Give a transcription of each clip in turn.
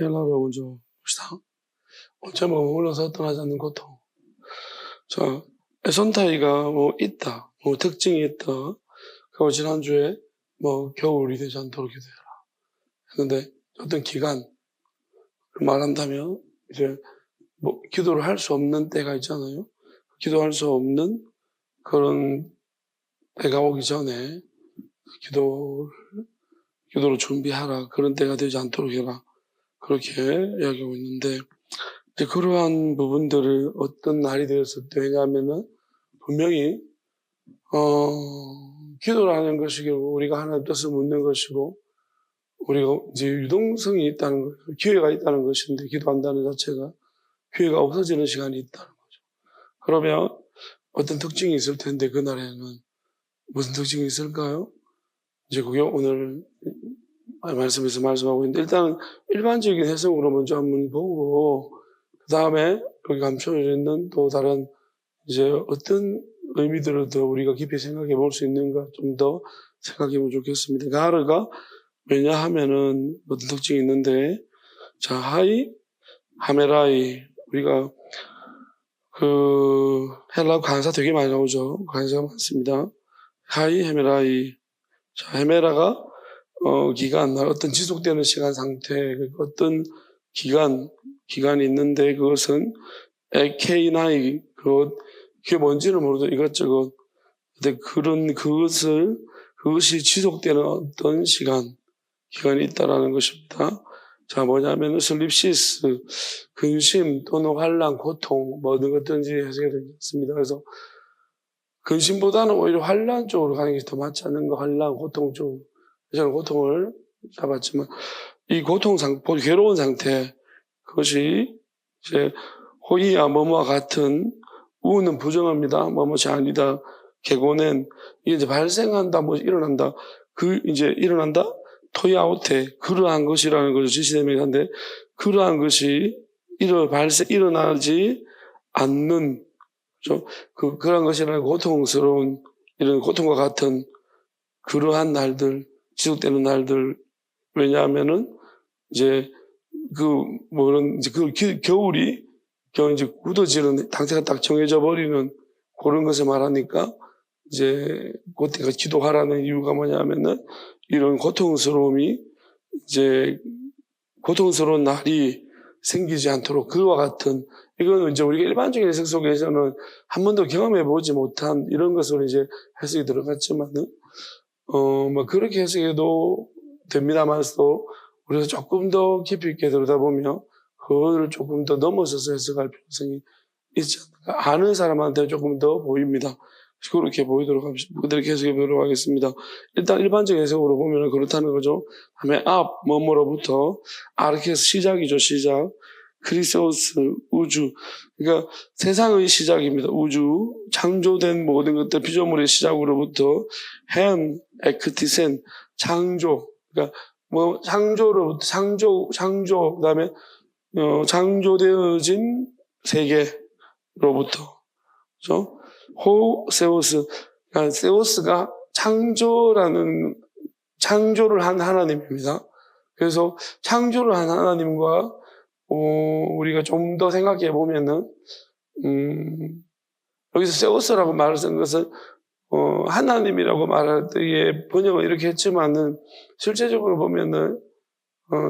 헬라로 먼저 봅시다. 제목 올라서 떠나지 않는 고통. 자, 에손타이가 있다, 특징이 있다. 그리고 지난주에 겨울이 되지 않도록 기도해라 했는데, 어떤 기간 말한다면 이제 기도를 할 수 없는 때가 있잖아요. 기도할 수 없는 그런 때가 오기 전에 기도로 준비하라. 그런 때가 되지 않도록 해라. 그렇게 이야기하고 있는데, 이제 그러한 부분들을 어떤 날이 되었을 때, 왜냐하면은 분명히 기도를 하는 것이 결국 우리가 하나님 뜻을 묻는 것이고, 우리가 이제 유동성이 있다는 거예요. 기회가 있다는 것인데, 기도한다는 자체가 기회가 없어지는 시간이 있다는 거죠. 그러면 어떤 특징이 있을 텐데, 그날에는 무슨 특징이 있을까요? 이제 그게 오늘 말씀에서 말씀하고 있는데, 일단 일반적인 해석으로 먼저 한번 보고, 그 다음에 여기 감춰져 있는 또 다른 이제 어떤 의미들을 더 우리가 깊이 생각해 볼 수 있는가 좀 더 생각해 보면 좋겠습니다. 가르가 왜냐하면은 어떤 특징이 있는데, 자, 하이, 하메라이, 우리가 헬라 관사 되게 많이 나오죠. 관사가 많습니다. 하이, 헤메라이. 자, 헤메라가 기간, 어떤 지속되는 시간 상태, 어떤 기간이 있는데, 그것은 에케이나이, 그게 뭔지는 모르도 이것저것, 근데 그것이 지속되는 어떤 기간이 있다라는 것입니다. 자, 뭐냐면은 슬립시스, 근심 또는 환란, 고통, 모든 것든지 해석이 되겠습니다. 그래서 근심보다는 오히려 환란 쪽으로 가는 게 더 맞지 않는가, 환란, 고통 쪽. 저는 고통을 잡았지만, 이 괴로운 상태, 그것이 이제 호의야, 뭐뭐와 같은, 우는 부정합니다. 뭐뭐이 아니다. 개고는, 이게 이제 발생한다, 일어난다. 일어난다? 토야오테, 그러한 것이라는 것을 지시되면 한데, 그러한 것이 일어나지 않는, 그렇죠? 그러한 것이라는 고통스러운, 이런 고통과 같은 그러한 날들, 지속되는 날들, 왜냐하면은, 이제, 겨울이 이제 굳어지는 상태가 딱 정해져 버리는 그런 것을 말하니까, 이제, 그때가 기도하라는 이유가 뭐냐면은, 이런 고통스러운 날이 생기지 않도록 그와 같은, 이거는 이제 우리가 일반적인 해석 속에서는 한 번도 경험해 보지 못한 이런 것으로 이제 해석이 들어갔지만은, 그렇게 해석해도 됩니다만서도 우리가 조금 더 깊이 있게 들여다보면 그거를 조금 더 넘어서서 해석할 필요성이 있지 않을까. 아는 사람한테 조금 더 보입니다. 그렇게 보이도록 그렇게 해석해 보도록 하겠습니다. 일단 일반적 해석으로 보면 그렇다는 거죠. 다음에 뭐뭐로부터, 아르케스 시작이죠, 시작. 크리세우스, 우주. 그러니까 세상의 시작입니다. 우주. 창조된 모든 것들, 피조물의 시작으로부터, 에크티센, 창조. 그러니까 창조, 그 다음에, 창조되어진 세계로부터. 그죠? 세우스. 그러니까 세우스가 창조를 한 하나님입니다. 그래서 창조를 한 하나님과, 우리가 좀 더 생각해 보면은, 여기서 세우스라고 말을 쓴 것은, 하나님이라고 말할 때의 번역은 이렇게 했지만은, 실제적으로 보면은,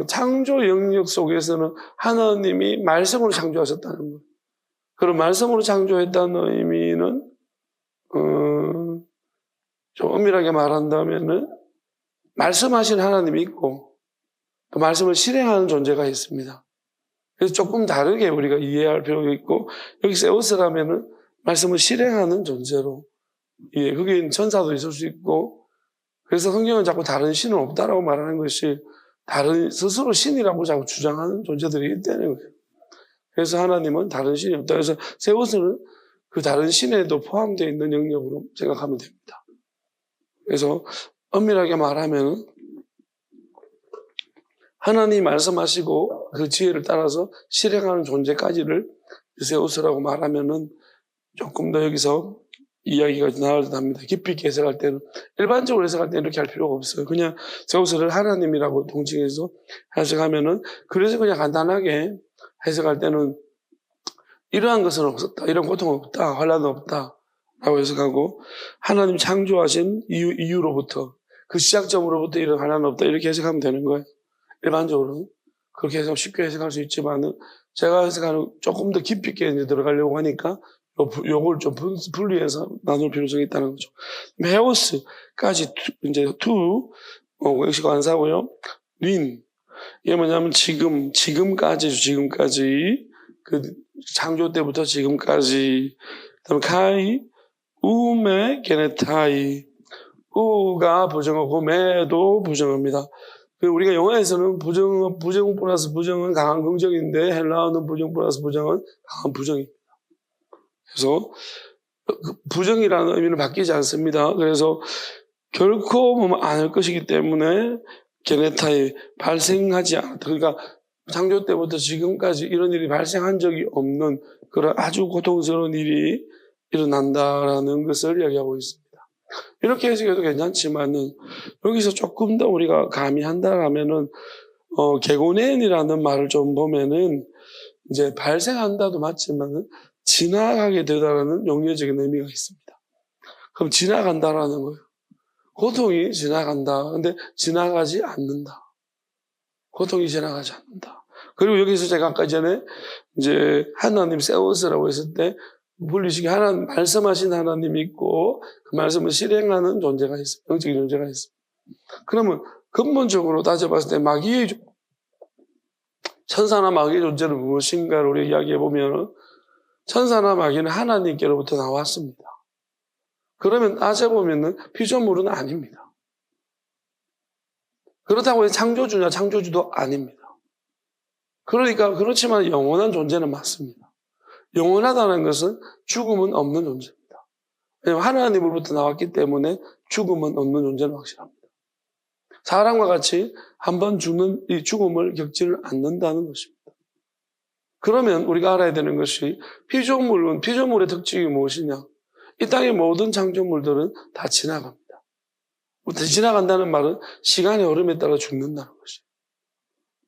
창조 영역 속에서는 하나님이 말씀으로 창조하셨다는 거예요. 그런 말씀으로 창조했다는 의미는, 좀 엄밀하게 말한다면은, 말씀하신 하나님이 있고, 또 말씀을 실행하는 존재가 있습니다. 그래서 조금 다르게 우리가 이해할 필요가 있고, 여기 세우스라면은 말씀을 실행하는 존재로, 그게 천사도 있을 수 있고, 그래서 성경은 자꾸 다른 신은 없다라고 말하는 것이 스스로 신이라고 자꾸 주장하는 존재들이 있다는 거예요. 그래서 하나님은 다른 신이 없다. 그래서 세우스는 그 다른 신에도 포함되어 있는 영역으로 생각하면 됩니다. 그래서 엄밀하게 말하면 하나님이 말씀하시고 그 지혜를 따라서 실행하는 존재까지를 세우스라고 말하면은 조금 더 여기서 이야기가 나옵니다. 깊이 있게 해석할 때는. 일반적으로 해석할 때는 이렇게 할 필요가 없어요. 그냥 제우스를 하나님이라고 동칭해서 해석하면은, 그래서 그냥 간단하게 해석할 때는 이러한 것은 없었다. 이런 고통은 없다. 환란은 없다. 라고 해석하고, 하나님 창조하신 이유로부터, 그 시작점으로부터 이런 환란은 없다. 이렇게 해석하면 되는 거예요. 일반적으로. 그렇게 해서 쉽게 해석할 수 있지만은, 제가 해석하는 조금 더 깊이 있게 이제 들어가려고 하니까, 요걸 좀 분리해서 나눌 필요성이 있다는 거죠. 헤오스까지 이제 역시 관사고요. 린. 이게 뭐냐면 지금까지. 그 창조 때부터 지금까지. 그다음에 카이, 우메, 게네타이. 우가 부정어고 매도 부정어입니다. 우리가 영어에서는 부정 플러스 부정은 강한 긍정인데 헬라어는 부정 플러스 부정은 강한 부정입니다. 그래서 부정이라는 의미는 바뀌지 않습니다. 그래서 결코 보면 않을 것이기 때문에 게네타이 발생하지 않았다. 그러니까 창조 때부터 지금까지 이런 일이 발생한 적이 없는 그런 아주 고통스러운 일이 일어난다라는 것을 이야기하고 있습니다. 이렇게 해석해도 괜찮지만은 여기서 조금 더 우리가 가미한다라면은 게고넨이라는 말을 좀 보면은 이제 발생한다도 맞지만은 지나가게 되다라는 용례적인 의미가 있습니다. 그럼 지나간다라는 거예요. 고통이 지나간다. 근데 지나가지 않는다. 고통이 지나가지 않는다. 그리고 여기서 제가 아까 전에 이제 하나님 세우스라고 했을 때 분리식이 하나님, 말씀하신 하나님이 있고 그 말씀을 실행하는 존재가 있어요. 영적인 존재가 있어요. 그러면 근본적으로 따져봤을 때 천사나 마귀의 존재는 무엇인가를 우리가 이야기해 보면 천사나 마귀는 하나님께로부터 나왔습니다. 그러면 따져보면 피조물은 아닙니다. 그렇다고 해서 창조주냐 창조주도 아닙니다. 그러니까 그렇지만 영원한 존재는 맞습니다. 영원하다는 것은 죽음은 없는 존재입니다. 왜냐하면 하나님으로부터 나왔기 때문에 죽음은 없는 존재는 확실합니다. 사람과 같이 한번 죽는 이 죽음을 겪지를 않는다는 것입니다. 그러면 우리가 알아야 되는 것이 피조물의 특징이 무엇이냐? 이 땅의 모든 창조물들은 다 지나갑니다. 지나간다는 말은 시간의 흐름에 따라 죽는다는 것이에요.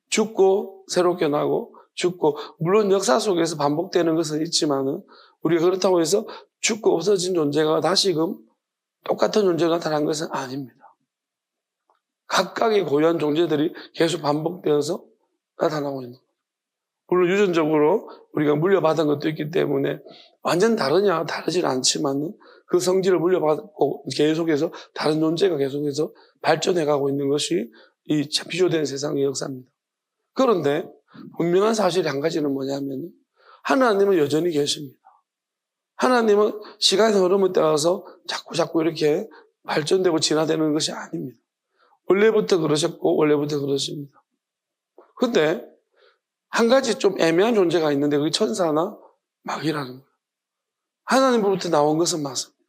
죽고 새롭게 나고 죽고, 물론 역사 속에서 반복되는 것은 있지만은 우리가 그렇다고 해서 죽고 없어진 존재가 다시금 똑같은 존재가 나타난 것은 아닙니다. 각각의 고유한 존재들이 계속 반복되어서 나타나고 있는 거예요. 물론 유전적으로 우리가 물려받은 것도 있기 때문에 완전 다르냐? 다르진 않지만 그 성질을 물려받고 계속해서 다른 존재가 계속해서 발전해가고 있는 것이 이 피조된 세상의 역사입니다. 그런데 분명한 사실이 한 가지는 뭐냐면 하나님은 여전히 계십니다. 하나님은 시간의 흐름에 따라서 자꾸 이렇게 발전되고 진화되는 것이 아닙니다. 원래부터 그러셨고 원래부터 그러십니다. 근데 한 가지 좀 애매한 존재가 있는데 그게 천사나 마귀라는 거예요. 하나님으로부터 나온 것은 맞습니다.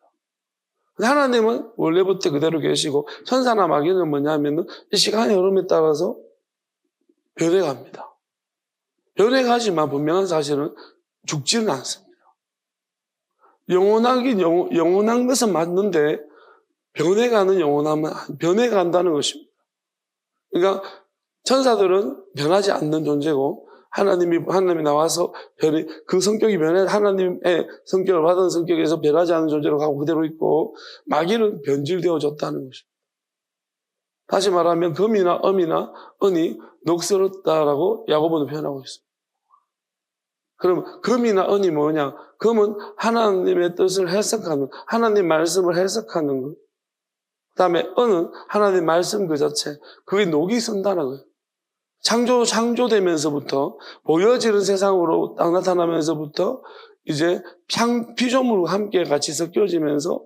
하나님은 원래부터 그대로 계시고 천사나 마귀는 뭐냐면 이 시간의 흐름에 따라서 변해갑니다. 변해가지만 분명한 사실은 죽지는 않습니다. 영원한 것은 맞는데 변해가는 영원함은 변해간다는 것입니다. 그러니까 천사들은 변하지 않는 존재고 하나님이 나와서 그 성격이 하나님의 성격을 받은 성격에서 변하지 않는 존재로 가고 그대로 있고 마귀는 변질되어졌다는 것입니다. 다시 말하면 금이나 엄이나 은이 녹슬었다라고 야고보는 표현하고 있습니다. 그럼 금이나 은이 뭐냐? 금은 하나님의 뜻을 해석하는, 하나님 말씀을 해석하는 것. 그 다음에 은은 하나님 말씀 그 자체, 그게 녹이 쓴다는 거예요. 창조되면서부터 보여지는 세상으로 딱 나타나면서부터 이제 피조물과 함께 같이 섞여지면서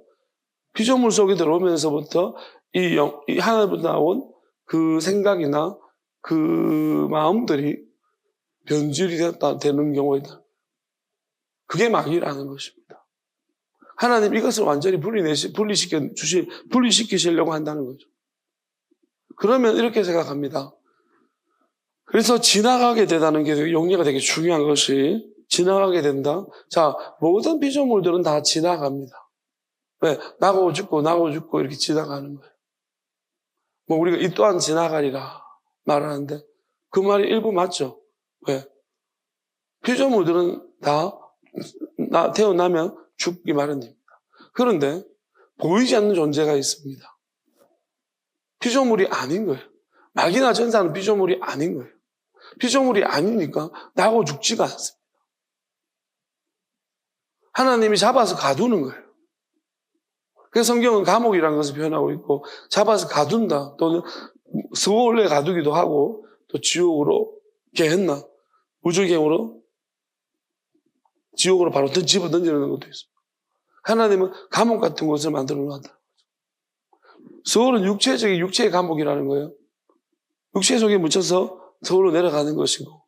피조물 속에 들어오면서부터 이 하나님부터 나온 그 생각이나 그 마음들이 변질이 되는 경우가 있다. 그게 마귀라는 것입니다. 하나님 이것을 완전히 분리시키시려고 한다는 거죠. 그러면 이렇게 생각합니다. 그래서 지나가게 되다는 게 용례가 되게 중요한 것이 지나가게 된다. 자, 모든 피조물들은 다 지나갑니다. 왜? 나고 죽고 이렇게 지나가는 거예요. 뭐 우리가 이 또한 지나가리라 말하는데 그 말이 일부 맞죠? 왜? 피조물들은 다 태어나면 죽기 마련입니다. 그런데 보이지 않는 존재가 있습니다. 피조물이 아닌 거예요. 마귀나 전사는 피조물이 아닌 거예요. 피조물이 아니니까 나고 죽지가 않습니다. 하나님이 잡아서 가두는 거예요. 그래서 성경은 감옥이라는 것을 표현하고 있고 잡아서 가둔다 또는 서울에 가두기도 하고 또 지옥으로 게했나 우주경으로 지옥으로 바로 집어 던지는 것도 있습니다. 하나님은 감옥 같은 곳을 만들어 놨다. 서울은 육체의 감옥이라는 거예요. 육체 속에 묻혀서 서울로 내려가는 것이고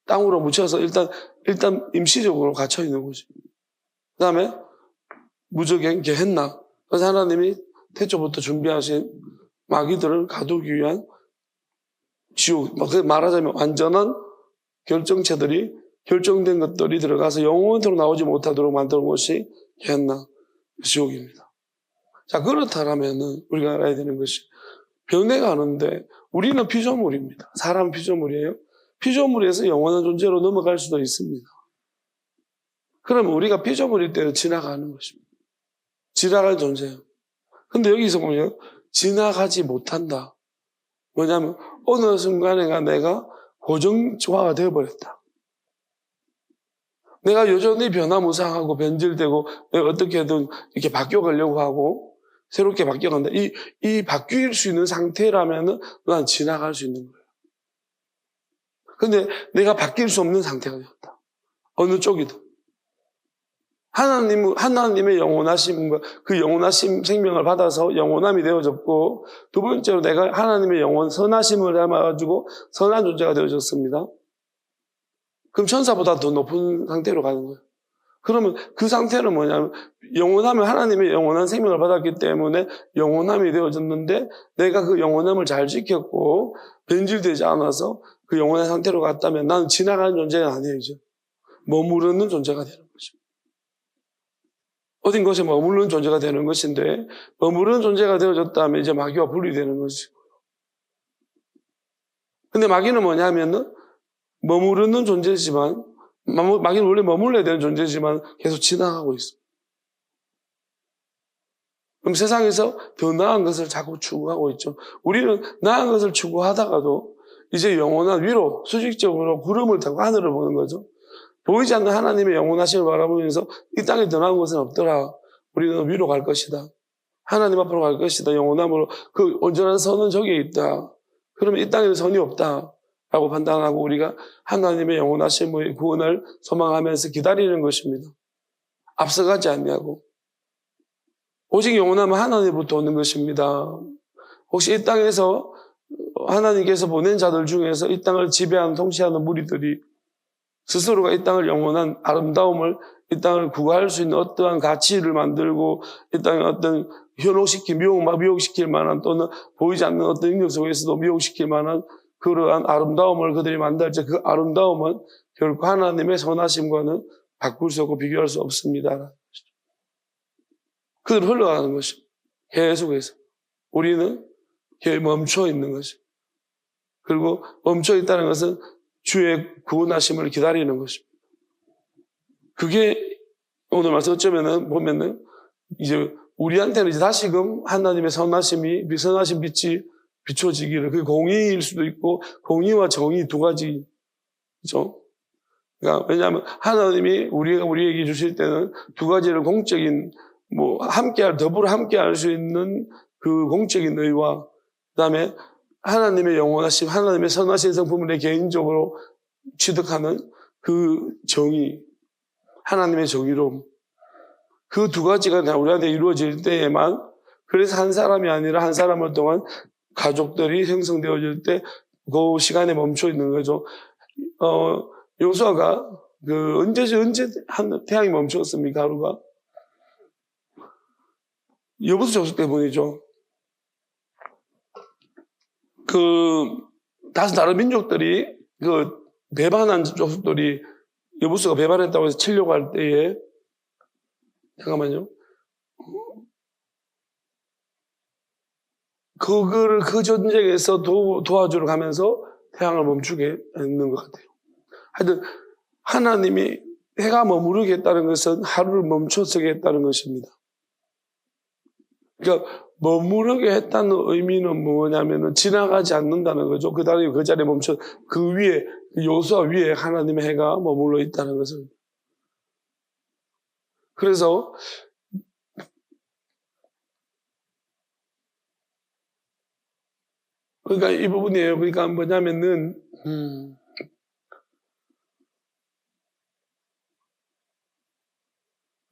땅으로 묻혀서 일단 임시적으로 갇혀 있는 것이고 그 다음에 무저갱 게했나 그래서 하나님이 태초부터 준비하신 마귀들을 가두기 위한 지옥 말하자면 완전한 결정된 것들이 들어가서 영원토록 나오지 못하도록 만드는 것이 게했나 지옥입니다. 자 그렇다면 우리가 알아야 되는 것이 변해가 하는데 우리는 피조물입니다. 사람 피조물이에요. 피조물에서 영원한 존재로 넘어갈 수도 있습니다. 그러면 우리가 피조물일 때는 지나가는 것입니다. 지나갈 존재예요. 근데 여기서 보면 지나가지 못한다. 뭐냐면 어느 순간에 내가 고정화가 되어버렸다. 내가 여전히 변화무쌍하고 변질되고 내가 어떻게든 이렇게 바뀌어가려고 하고 새롭게 바뀌어간다. 이 바뀔 수 있는 상태라면 난 지나갈 수 있는 거예요. 근데 내가 바뀔 수 없는 상태가 되었다. 어느 쪽이든. 하나님의 영원하심과 그 영원하심 생명을 받아서 영원함이 되어졌고 두 번째로 내가 하나님의 선하심을 담아가지고 선한 존재가 되어졌습니다. 그럼 천사보다 더 높은 상태로 가는 거예요. 그러면 그 상태는 뭐냐면 영원하면 하나님의 영원한 생명을 받았기 때문에 영원함이 되어졌는데 내가 그 영원함을 잘 지켰고 변질되지 않아서 그 영원한 상태로 갔다면 나는 지나가는 존재가 아니죠. 머무르는 존재가 되는 거죠. 어딘 곳에 머무르는 존재가 되는 것인데 머무르는 존재가 되어졌다면 이제 마귀와 분리되는 것이고 근데 마귀는 뭐냐면은 머무르는 존재지만 마귀는 원래 머물러야 되는 존재지만 계속 지나가고 있습니다. 그럼 세상에서 더 나은 것을 자꾸 추구하고 있죠. 우리는 나은 것을 추구하다가도 이제 영원한 위로 수직적으로 구름을 타고 하늘을 보는 거죠. 보이지 않는 하나님의 영원하심을 바라보면서 이 땅에 더 나은 것은 없더라. 우리는 위로 갈 것이다. 하나님 앞으로 갈 것이다. 영원함으로 그 온전한 선은 저기에 있다. 그러면 이 땅에는 선이 없다. 라고 판단하고 우리가 하나님의 영원하심의 구원을 소망하면서 기다리는 것입니다. 앞서가지 않냐고. 오직 영원하면 하나님으로부터 오는 것입니다. 혹시 이 땅에서 하나님께서 보낸 자들 중에서 이 땅을 지배하는 통치하는 무리들이 스스로가 이 땅을 영원한 아름다움을 이 땅을 구할 수 있는 어떠한 가치를 만들고 이 땅에 어떤 미혹시킬 만한 또는 보이지 않는 어떤 능력 속에서도 미혹시킬 만한 그러한 아름다움을 그들이 만들지 그 아름다움은 결코 하나님의 선하심과는 바꿀 수 없고 비교할 수 없습니다. 그대로 흘러가는 것입니다. 계속해서. 우리는 멈춰 있는 것입니다. 그리고 멈춰 있다는 것은 주의 구원하심을 기다리는 것입니다. 그게 오늘 말씀 어쩌면은 보면은 이제 우리한테는 이제 다시금 하나님의 선하신 빛이 비춰지기를 그게 공의일 수도 있고 공의와 정의 두 가지죠. 그러니까 왜냐하면 하나님이 우리에게 주실 때는 두 가지를 공적인 더불어 함께할 수 있는 그 공적인 의와 그다음에 하나님의 영원하심, 하나님의 선하신 성품을 개인적으로 취득하는 그 정의, 하나님의 정의로움. 그 두 가지가 우리한테 이루어질 때에만 그래서 한 사람이 아니라 한 사람을 동안 가족들이 형성되어질 때 그 시간에 멈춰 있는 거죠. 요수아가 언제 태양이 멈췄습니까? 하루가? 여부수 족속 때문이죠. 다른 민족들이 배반한 족속들이 여부수가 배반했다고 해서 치려고 할 때에 잠깐만요. 그 전쟁에서 도와주러 가면서 태양을 멈추게 했는 것 같아요. 하여튼 하나님이 해가 머무르게 했다는 것은 하루를 멈춰서게 했다는 것입니다. 그러니까 머무르게 했다는 의미는 뭐냐면은 지나가지 않는다는 거죠. 그 자리에 멈춰 그 위에 여호수아 위에 하나님의 해가 머물러 있다는 것을. 그래서 그러니까 이 부분이에요. 그러니까 뭐냐면은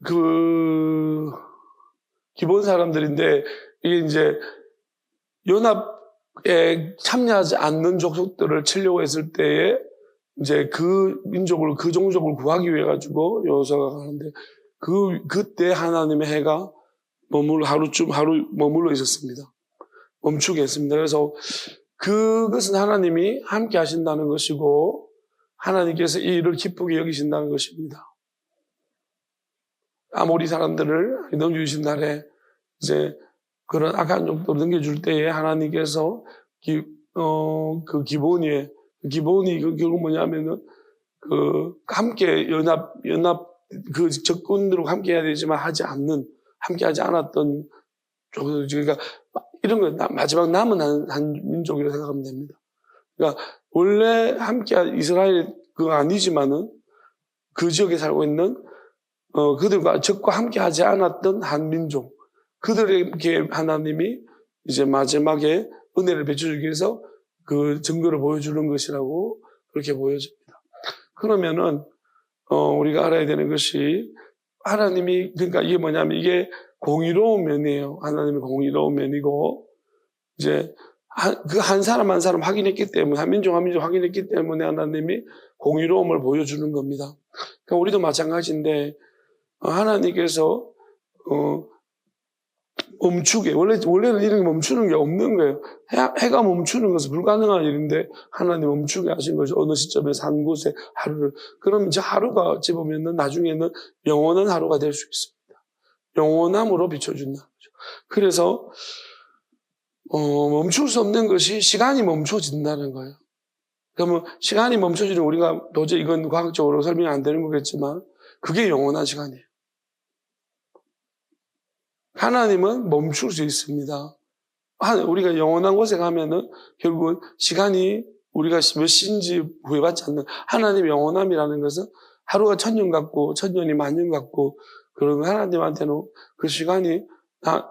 그 기본 사람들인데 이게 이제 연합에 참여하지 않는 족속들을 치려고 했을 때에 이제 그 민족을 그 종족을 구하기 위해 가지고 여호수아가 가는데 그때 하나님의 해가 하루 머물러 있었습니다. 멈추게 했습니다. 그래서 그것은 하나님이 함께 하신다는 것이고 하나님께서 이 일을 기쁘게 여기신다는 것입니다. 아모리 사람들을 넘겨주신 날에 이제 그런 악한 족도로 넘겨줄 때에 하나님께서 그 기본이 결국 뭐냐면은 함께 연합 그 적군들과 함께 해야 되지만 함께 하지 않았던 그러니까 이런 거 마지막 남은 한 민족이라고 생각하면 됩니다. 그러니까 원래 함께 이스라엘 그거 아니지만은 그 지역에 살고 있는 그들과 적과 함께 하지 않았던 한 민족, 그들에게 하나님이 이제 마지막에 은혜를 베풀기 위해서 그 증거를 보여주는 것이라고 그렇게 보여집니다. 그러면은 우리가 알아야 되는 것이 하나님이 그러니까 이게 뭐냐면 이게 공의로운 면이에요. 하나님의 공의로운 면이고 이제 그 한 사람 한 사람 확인했기 때문에 한 민족 확인했기 때문에 하나님이 공의로움을 보여주는 겁니다. 그러니까 우리도 마찬가지인데 하나님께서 멈추게 원래는 이런 게 멈추는 게 없는 거예요. 해가 멈추는 것은 불가능한 일인데 하나님 멈추게 하신 거죠. 어느 시점에서 한 곳에 하루를. 그럼 이제 하루가 어찌 보면은 나중에는 영원한 하루가 될 수 있습니다. 영원함으로 비춰준다는 거죠. 그래서 멈출 수 없는 것이 시간이 멈춰진다는 거예요. 그러면 시간이 멈춰지는 우리가 도저히 이건 과학적으로 설명이 안 되는 거겠지만 그게 영원한 시간이에요. 하나님은 멈출 수 있습니다. 우리가 영원한 곳에 가면은 결국은 시간이 우리가 몇 시인지 구애받지 않는 하나님의 영원함이라는 것은 하루가 1000년 같고 1000년이 10,000년 같고 그런 하나님한테는 그 시간이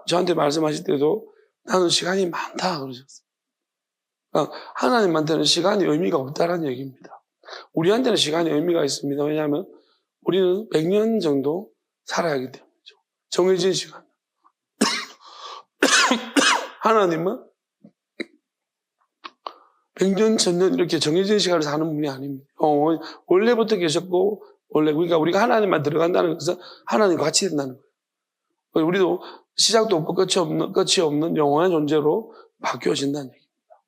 저한테 말씀하실 때도 나는 시간이 많다 그러셨어요. 그러니까 하나님한테는 시간이 의미가 없다는 얘기입니다. 우리한테는 시간이 의미가 있습니다. 왜냐하면 우리는 100년 정도 살아야 하기 때문이죠. 정해진 시간. 하나님은 100년, 1000년 이렇게 정해진 시간을 사는 분이 아닙니다. 원래부터 계셨고 그러니까 우리가 하나님만 들어간다는 것은 하나님과 같이 된다는 거예요. 우리도 시작도 없고 끝이 없는 영원한 존재로 바뀌어진다는 얘기입니다.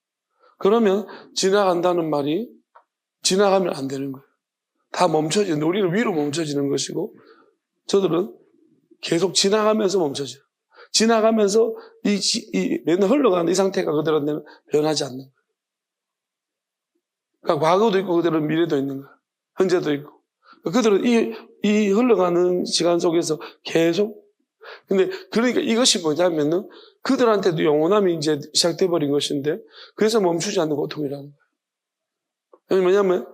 그러면 지나간다는 말이 지나가면 안 되는 거예요. 다 멈춰지는데 우리는 위로 멈춰지는 것이고 저들은 계속 지나가면서 멈춰져요. 지나가면서 맨날 흘러가는 이 상태가 그들한테는 변하지 않는 거예요. 그러니까 과거도 있고 그들은 미래도 있는 거예요. 현재도 있고. 그들은 이 흘러가는 시간 속에서 계속 근데 그러니까 이것이 뭐냐면은 그들한테도 영원함이 이제 시작돼 버린 것인데 그래서 멈추지 않는 고통이라는 거예요. 왜냐면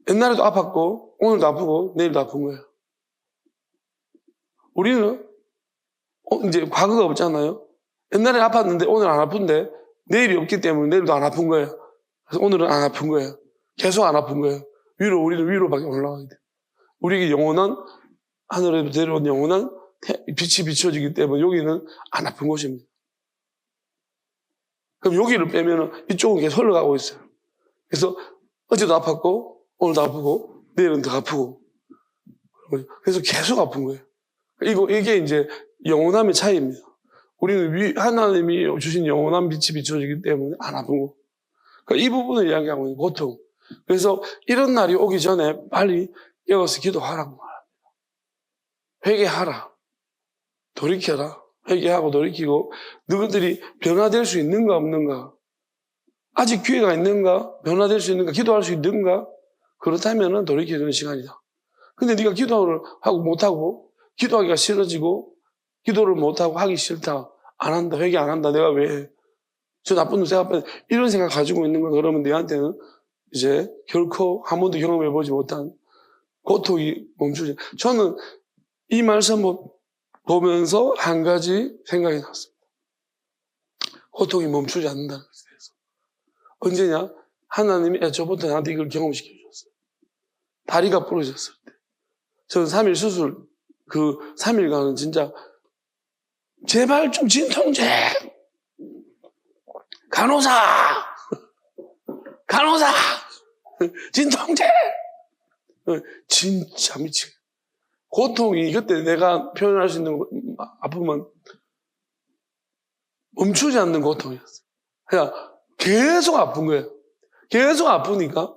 옛날에도 아팠고 오늘도 아프고 내일도 아픈 거예요. 우리는 이제 과거가 없잖아요. 옛날에 아팠는데 오늘 안 아픈데 내일이 없기 때문에 내일도 안 아픈 거예요. 그래서 오늘은 안 아픈 거예요. 계속 안 아픈 거예요. 우리는 위로밖에 올라가게 돼요. 우리에게 영원한 하늘에서 데려온 영원한 빛이 비춰지기 때문에 여기는 안 아픈 곳입니다. 그럼 여기를 빼면 이쪽은 계속 흘러가고 있어요. 그래서 어제도 아팠고 오늘도 아프고 내일은 더 아프고 그래서 계속 아픈 거예요. 이게 이제 영원함의 차이입니다. 우리는 하나님이 주신 영원한 빛이 비춰지기 때문에 안 아픈 거. 그러니까 이 부분을 이야기하고 있는 고통. 그래서 이런 날이 오기 전에 빨리 깨어서 기도하라고 말합니다. 회개하라. 돌이켜라. 회개하고 돌이키고 너희들이 변화될 수 있는가 없는가? 아직 기회가 있는가? 변화될 수 있는가? 기도할 수 있는가? 그렇다면 돌이키는 시간이다. 근데 네가 기도를 하고 못하고 기도하기가 싫어지고 기도를 못하고 하기 싫다. 안 한다. 회개 안 한다. 내가 왜 해? 저 나쁜 놈 생각하면 이런 생각 가지고 있는 거 그러면 내한테는 이제 결코 한 번도 경험해보지 못한 고통이 멈추지. 저는 이 말씀 보면서 한 가지 생각이 났습니다. 고통이 멈추지 않는다는 것에 대해서. 언제냐? 하나님이 저부터 나한테 이걸 경험시켜 주셨어요. 다리가 부러졌을 때. 저는 3일 수술, 그 3일간은 진짜 제발 좀 진통제! 간호사! 진통제! 진짜 미치겠어. 고통이, 그때 내가 표현할 수 있는 아픔은 멈추지 않는 고통이었어요. 그냥 계속 아픈 거예요. 계속 아프니까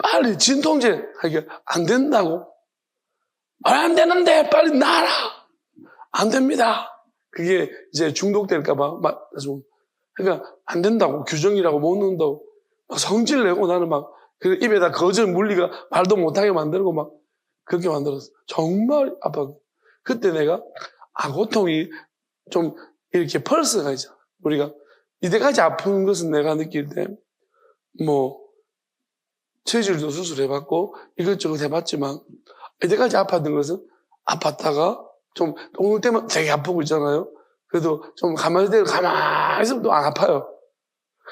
빨리 진통제 하기가 안 된다고. 안 되는데 빨리 나라. 안 됩니다. 그게 이제 중독될까봐. 그러니까 안 된다고. 규정이라고 못 넣는다고. 막 성질 내고 나는 막 입에다 거절 물리가 말도 못하게 만들고 막 그렇게 만들었어. 정말 아팠고. 그때 내가 고통이 좀 이렇게 펄스가 있잖아. 우리가 이때까지 아픈 것은 내가 느낄 때 체질도 수술해봤고 이것저것 해봤지만 이때까지 아팠던 것은 아팠다가 좀 오늘 때면 되게 아프고 있잖아요. 그래도 좀 가만히 있으면 또 안 아파요.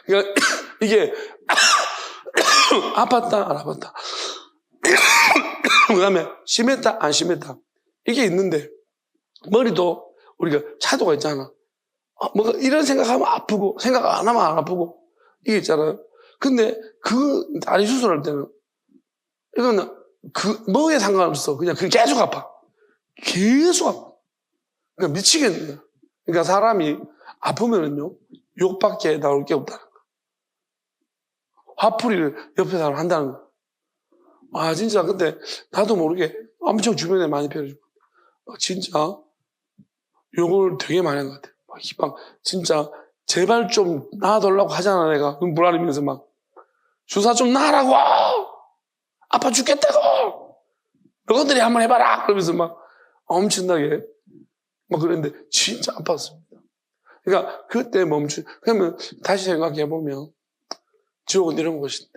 그러니까 이게 아팠다 안 아팠다 그 다음에 심했다 안 심했다 이게 있는데 머리도 우리가 차도가 있잖아. 뭔가 이런 생각하면 아프고 생각 안 하면 안 아프고 이게 있잖아요. 근데 그 다리 수술할 때는 이거는 뭐에 상관없어. 그냥 그게 계속 아파. 계속 아파. 그러니까 미치겠는 거야. 그러니까 사람이 아프면은요 욕밖에 나올 게 없다는 거야. 화풀이를 옆에 사람 한다는 거야. 진짜 근데 나도 모르게 엄청 주변에 많이 пережив고 진짜 욕을 되게 많이 한 것 같아요. 막 진짜 제발 좀 놔달라고 하잖아 내가. 그럼 불안하면서 막 주사 좀 놔라고 아파 죽겠다고 너희들이 한번 해봐라 그러면서 막 엄청나게 막 그랬는데 진짜 아팠습니다. 그러니까 그때 그러면 다시 생각해보면 지옥은 이런 곳인데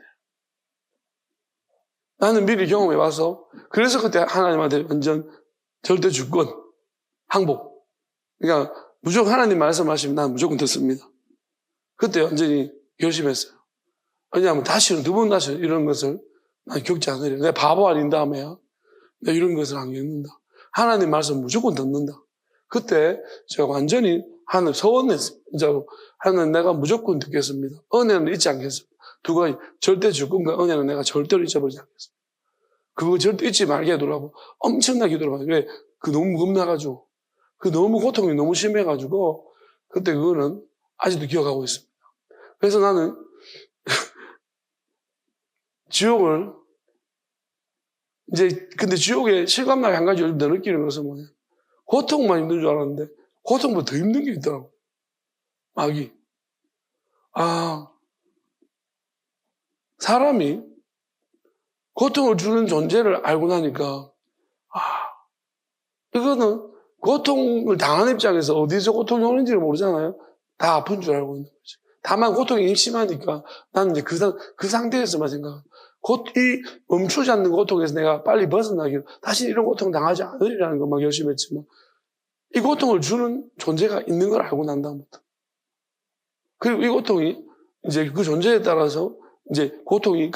나는 미리 경험해봐서 그래서 그때 하나님한테 완전 절대 주권 항복. 그러니까 무조건 하나님 말씀하시면 난 무조건 듣습니다. 그때 완전히 결심했어요. 왜냐하면 다시는 두 번 다시 이런 것을 난 겪지 않으려. 내가 바보 아닌 다음에야 내가 이런 것을 안 겪는다. 하나님 말씀 무조건 듣는다. 그때 제가 완전히 하나님 서원했어요. 진짜로 하나님 내가 무조건 듣겠습니다. 은혜는 잊지 않겠습니다. 두 가지 절대 주권과 은혜는 내가 절대로 잊어버리지 않겠습니다. 그거 절대 잊지 말게 해두라고 엄청나게 기도를 하죠. 왜? 너무 무겁나가지고 너무 고통이 너무 심해가지고 그때 그거는 아직도 기억하고 있습니다. 그래서 나는 지옥을 근데 지옥의 실감나게 한 가지 요즘 더 느끼는 것은 뭐냐? 고통만 힘든 줄 알았는데 고통보다 더 힘든 게 있더라고. 마귀. 사람이 고통을 주는 존재를 알고 나니까 이거는 고통을 당하는 입장에서 어디서 고통이 오는지를 모르잖아요. 다 아픈 줄 알고 있는 거지. 다만 고통이 심하니까 나는 이제 그 상태에서만 생각해. 이 멈추지 않는 고통에서 내가 빨리 벗어나기로 다시 이런 고통 당하지 않으리라는 것만 열심히 했지만 이 고통을 주는 존재가 있는 걸 알고 난 다음부터 그리고 이 고통이 이제 그 존재에 따라서 이제 고통이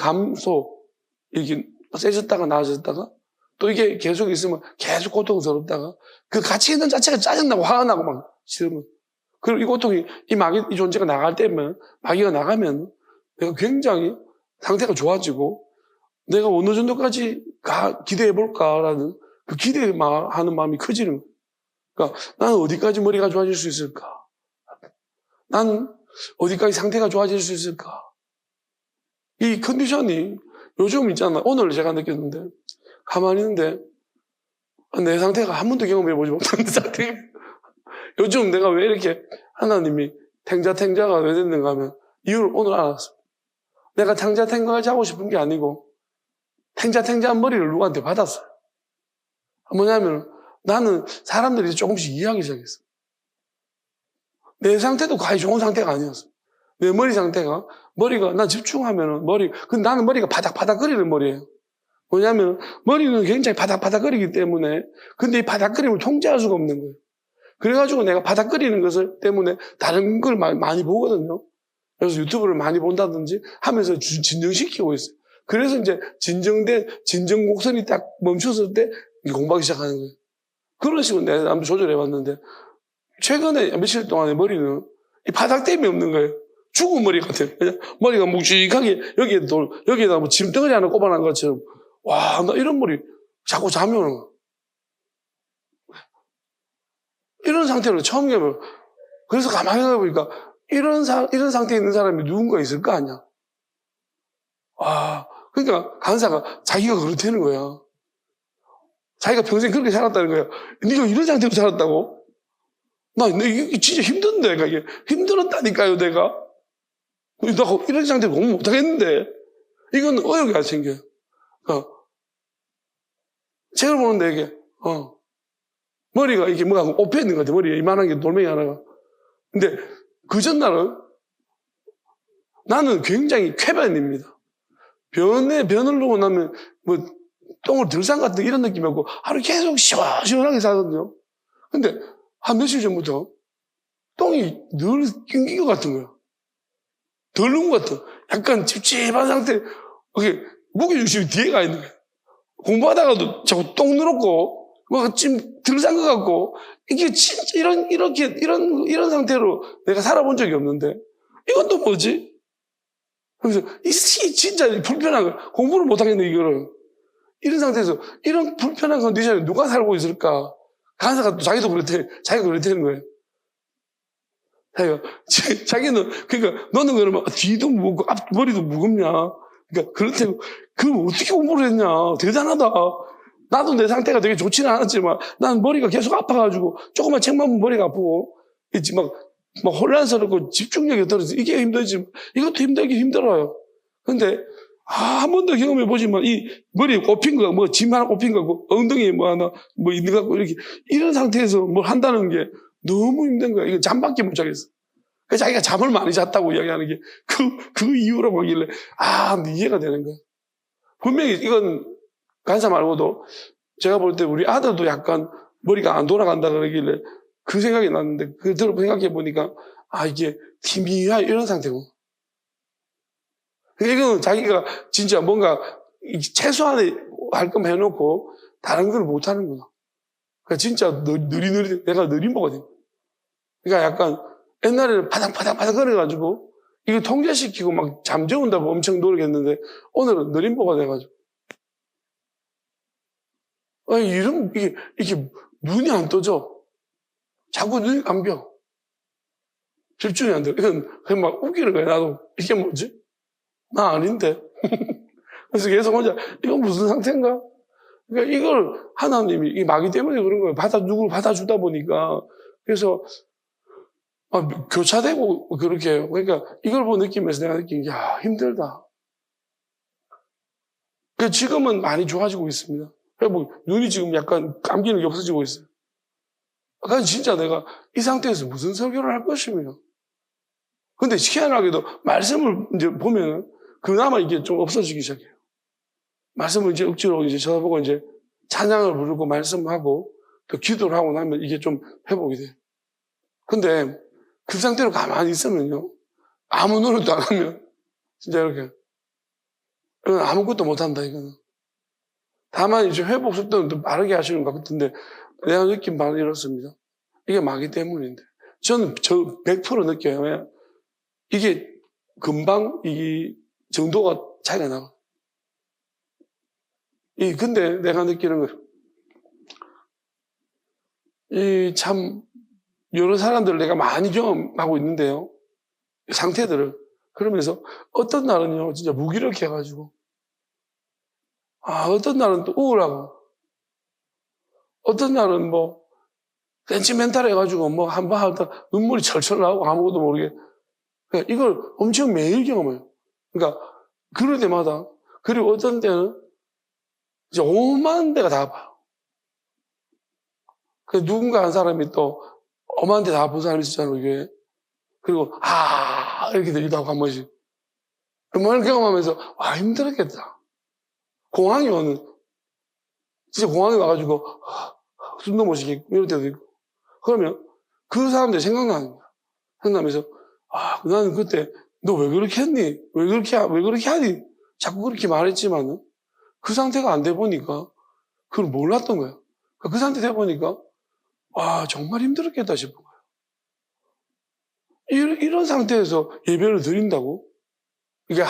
이렇게 세졌다가 나아졌다가 또 이게 계속 있으면 계속 고통스럽다가 그 같이 있는 자체가 짜증나고 화가 나고 막 싫으면 그리고 이 고통이 이 존재가 나갈 때면 마귀가 나가면 내가 굉장히 상태가 좋아지고 내가 어느 정도까지 기대해 볼까라는 그 기대하는 마음이 커지는 거예요. 그러니까 나는 어디까지 머리가 좋아질 수 있을까? 나는 어디까지 상태가 좋아질 수 있을까? 이 컨디션이 요즘 있잖아. 오늘 제가 느꼈는데 가만히 있는데 내 상태가 한 번도 경험해보지 못한 상태. 요즘 내가 왜 이렇게 하나님이 탱자가 왜 됐는가 하면 이유를 오늘 알았어. 내가 탱자같이 하고 싶은 게 아니고 탱자한 머리를 누구한테 받았어요. 뭐냐면 나는 사람들이 조금씩 이해하기 시작했어. 내 상태도 거의 좋은 상태가 아니었어. 내 머리 상태가, 난 집중하면은 근데 나는 머리가 바닥바닥거리는 머리예요. 뭐냐면 머리는 굉장히 바닥바닥거리기 때문에, 근데 이 바닥거림을 통제할 수가 없는 거예요. 그래가지고 내가 바닥거리는 것을 때문에 다른 걸 많이 보거든요. 그래서 유튜브를 많이 본다든지 하면서 진정시키고 있어요. 그래서 이제 진정 곡선이 딱 멈췄을 때 공부하기 시작하는 거예요. 그런 식으로 내가 한번 조절해봤는데, 최근에 며칠 동안의 머리는 이 바닥댐이 없는 거예요. 죽은 머리 같아요. 그냥 머리가 묵직하게 여기에다 뭐 짐덩어리 하나 꼽아놓은 것처럼. 와, 나 이런 머리 자꾸 잠이 오는 거야. 이런 상태로 처음 해봐요. 그래서 가만히 생각해보니까 이런 상태에 있는 사람이 누군가 있을 거 아니야. 와, 그러니까 간사가 자기가 그렇다는 거야. 자기가 평생 그렇게 살았다는 거야. 네가 이런 상태로 살았다고? 이게 진짜 힘든데, 이게. 힘들었다니까요, 내가. 나 이런 상태로 공부 못하겠는데. 이건 의욕이 안 생겨요. 책을 보는데, 이게, 머리가 이게 뭐가 엎여 있는 것 같아. 머리에 이만한 게 돌멩이 하나가. 근데 그 전날은 나는 굉장히 쾌변입니다. 변을 놓고 나면 뭐 똥을 들산 같은 이런 느낌이었고 하루 계속 시원하게 살거든요. 근데 한 며칠 전부터 똥이 늘 낑긴 것 같은 거야. 덜 넣은 것 같아. 약간 찝찝한 상태. 그게 무게중심이 뒤에 가 있는 거야. 공부하다가도 자꾸 똥 늘었고 뭐 좀 들산 것 같고 이게 진짜 이런 상태로 내가 살아본 적이 없는데 이건 또 뭐지? 그래서 이 진짜 불편한 거야. 공부를 못하겠네 이거를. 이런 상태에서 이런 불편한 컨디션에 누가 살고 있을까? 간사가 또 자기가 그렇다는 거예요. 자기는 그러니까 너는 그러면 뒤도 무겁고 머리도 무겁냐? 그러니까 그렇다고 그럼 어떻게 공부를 했냐? 대단하다. 나도 내 상태가 되게 좋지는 않았지만 난 머리가 계속 아파가지고 조금만 책만 보면 머리가 아프고 막 혼란스럽고 집중력이 떨어져. 이게 힘들지. 이것도 힘들어요. 근데 한 번도 경험해보지만 이 머리에 꼽힌 거, 뭐 짐 하나 꼽힌 거고 엉덩이에 뭐 하나 뭐 있는 거 같고 이런 상태에서 뭘 한다는 게 너무 힘든 거야. 이거 잠밖에 못 자겠어. 그래서 자기가 잠을 많이 잤다고 이야기하는 게 그 이유라고 하길래 이해가 되는 거야. 분명히 이건 간사 말고도 제가 볼 때 우리 아들도 약간 머리가 안 돌아간다 그러길래 그 생각이 났는데 그대로 생각해 보니까 이게 희미한 이런 상태고. 이건 자기가 진짜 뭔가 최소한의 할 거면 해놓고 다른 걸 못 하는구나. 그러니까 진짜 내가 느린 거거든. 그러니까 약간 옛날에는 바닥바닥 거려가지고 이거 통제시키고 막 잠재운다고 엄청 노력했는데 오늘은 느림보가 돼가지고 이게 눈이 안 떠져. 자꾸 눈이 감겨. 집중이 안 돼. 이건 그냥 막 웃기는 거야. 나도 이게 뭐지? 나 아닌데. 그래서 계속 혼자 이건 무슨 상태인가? 그러니까 이걸 하나님이 이 마귀 때문에 그런 거예요. 누구를 받아주다 보니까 그래서 교차되고 그렇게 해요. 그러니까 이걸 보고 느끼면서 내가 느낀 게 힘들다. 그래서 지금은 많이 좋아지고 있습니다. 뭐 눈이 지금 약간 감기는 게 없어지고 있어요. 그러니까 진짜 내가 이 상태에서 무슨 설교를 할 것이며. 근데 희한하게도 말씀을 이제 보면 그나마 이게 좀 없어지기 시작해요. 말씀을 이제 억지로 이제 쳐다보고 이제 찬양을 부르고 말씀하고 또 기도를 하고 나면 이게 좀 회복이 돼요. 근데 그 상태로 가만히 있으면요. 아무 노력도 안 하면 진짜 이렇게 이건 아무것도 못한다 이거는. 다만 이제 회복 속도는 좀 빠르게 하시는 것 같은데 내가 느낀 바는 이렇습니다. 이게 마귀 때문인데 저는 100% 느껴요. 왜? 이게 금방 이 정도가 차이가 나고. 근데 내가 느끼는 참 여러 사람들을 내가 많이 경험하고 있는데요. 상태들을. 그러면서 어떤 날은요, 진짜 무기력해 가지고. 어떤 날은 또 우울하고. 어떤 날은 뭐 센치멘탈 해가지고 뭐 한 번 하다 눈물이 철철 나오고 아무것도 모르게. 그러니까 이걸 엄청 매일 경험해요. 그러니까 그럴 때마다. 그리고 어떤 때는 이제 5만 대가 다 아파요. 그 누군가 한 사람이 또 5만 대 다 아픈 사람이 있었잖아요, 이게. 그리고 이렇게 되기도 하고 한 번씩. 그걸 경험하면서 힘들었겠다. 공황이 오는, 진짜 공황이 와가지고 숨도 못 쉬겠고 이럴 때도 있고. 그러면 그 사람들이 생각나는 거야. 생각나면서 나는 그때 너 왜 그렇게 했니? 왜 그렇게 하니? 자꾸 그렇게 말했지만은 그 상태가 안 돼 보니까 그걸 몰랐던 거야. 그 상태 돼 보니까 정말 힘들었겠다 싶은 거야. 이런 상태에서 예배를 드린다고? 이게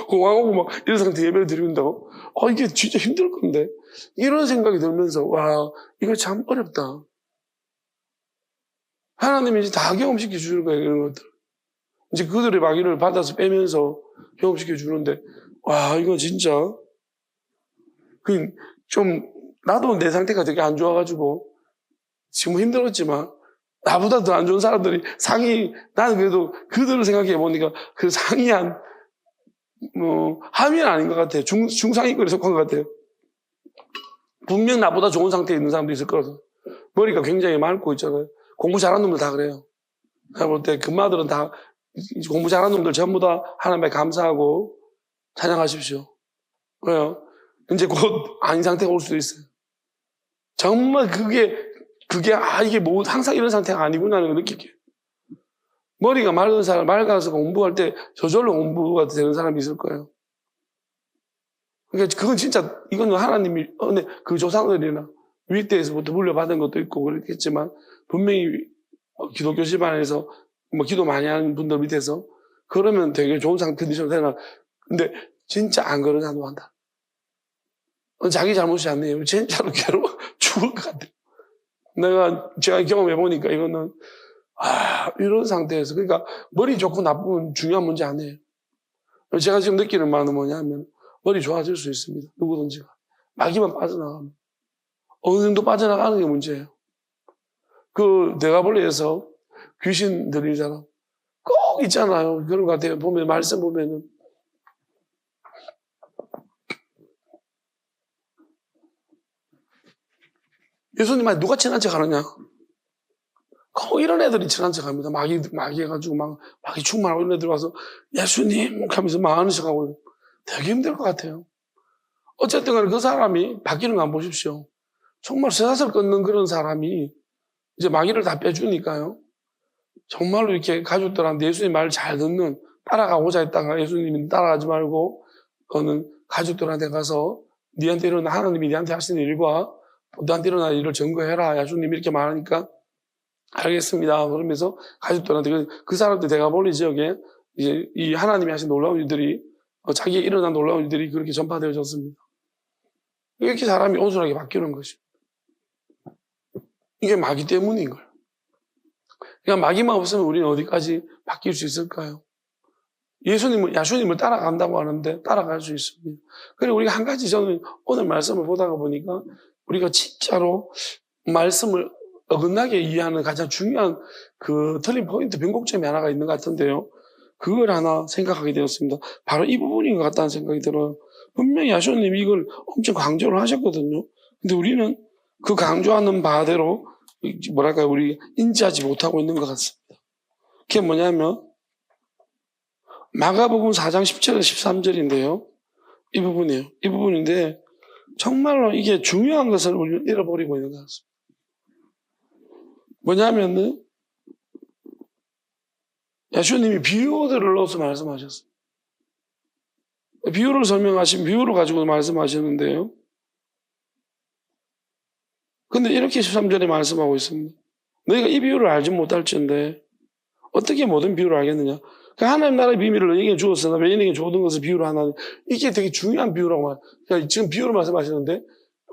공황하고 막 이런 상태 예배를 드린다고? 이게 진짜 힘들 건데. 이런 생각이 들면서 이거 참 어렵다. 하나님이 이제 다 경험시켜 주는 거예요, 이런 것들. 이제 그들의 마귀를 받아서 빼면서 경험시켜 주는데, 이거 진짜, 나도 내 상태가 되게 안 좋아가지고, 지금 힘들었지만, 나보다 더 안 좋은 사람들이 나는 그래도 그들을 생각해 보니까 그 상이한, 하위는 아닌 것 같아요. 중상위권에 속한 것 같아요. 분명 나보다 좋은 상태에 있는 사람도 있을 거라서. 머리가 굉장히 맑고 있잖아요. 공부 잘하는 놈들 다 그래요. 제가 볼 때 금마들은 다 공부 잘하는 놈들 전부 다 하나님께 감사하고 찬양하십시오. 왜요? 이제 곧 아닌 상태가 올 수도 있어요. 정말 이게 항상 이런 상태가 아니구나라는 걸 느낄게요. 머리가 맑은 사람, 맑아서 공부할 때 저절로 공부가 되는 사람이 있을 거예요. 그러니까 그건 진짜, 이건 하나님이, 그 조상들이나 윗대에서부터 물려받은 것도 있고 그렇겠지만, 분명히 기독교 집안에서 기도 많이 하는 분들 밑에서, 그러면 되게 좋은 컨디션 되나. 근데 진짜 안 그런 사람도 한다. 자기 잘못이 아니에요. 진짜로 괴로워 죽을 것 같아요. 제가 경험해보니까 이거는, 이런 상태에서. 그러니까 머리 좋고 나쁘면 중요한 문제 아니에요. 제가 지금 느끼는 바는 뭐냐면, 머리 좋아질 수 있습니다. 누구든지가. 마귀만 빠져나가면. 어느 정도 빠져나가는 게 문제예요. 네가볼리에서 귀신 들린 사람. 꼭 있잖아요. 그런 것 같아요. 말씀 보면은. 예수님한테 누가 친한 척 하느냐? 꼭 이런 애들이 친한 척 합니다. 마귀 해가지고 마귀 충만하고 이런 애들 와서 예수님 하면서 망하는 척 하고 되게 힘들 것 같아요. 어쨌든 간에 그 사람이 바뀌는 거 안 보십시오. 정말 쇠사슬 끊는 그런 사람이 이제 마귀를 다 빼주니까요. 정말로 이렇게 가족들한테 예수님 말을 잘 듣는, 따라가고자 했다가 예수님이 따라가지 말고 너는 가족들한테 가서 하나님이 니한테 하시는 일과 너한테 일어날 일을 증거해라. 예수님이 이렇게 말하니까 알겠습니다. 그러면서 가족들한테 그 사람들 대가볼리 지역에 이제 이 하나님이 하신 놀라운 일들이 자기에 일어난 놀라운 일들이 그렇게 전파되어졌습니다. 이렇게 사람이 온순하게 바뀌는 것이. 이게 마귀 때문인 거예요. 그러니까 마귀만 없으면 우리는 어디까지 바뀔 수 있을까요? 야수님을 따라간다고 하는데 따라갈 수 있습니다. 그리고 우리가 한 가지 저는 오늘 말씀을 보다가 보니까 우리가 진짜로 말씀을 어긋나게 이해하는 가장 중요한 틀린 포인트, 변곡점이 하나가 있는 것 같은데요. 그걸 하나 생각하게 되었습니다. 바로 이 부분인 것 같다는 생각이 들어요. 분명히 야수님이 이걸 엄청 강조를 하셨거든요. 근데 우리는 그 강조하는 바대로 우리 인지하지 못하고 있는 것 같습니다. 그게 뭐냐면 마가복음 4장 10절에서 13절인데요. 이 부분이에요. 이 부분인데 정말로 이게 중요한 것을 우리는 잃어버리고 있는 것 같습니다. 뭐냐면은 예수님이 비유들을 넣어서 말씀하셨어요. 비유를 비유를 가지고 말씀하시는데요. 근데 이렇게 13절에 말씀하고 있습니다. 너희가 이 비유를 알지 못할지언데 어떻게 모든 비유를 알겠느냐? 하나님 나라의 비밀을 너희에게 주었으나 외인에게 주어둔 것을 비유로 하나. 이게 되게 중요한 비유라고 말해요. 그러니까 지금 비유를 말씀하시는데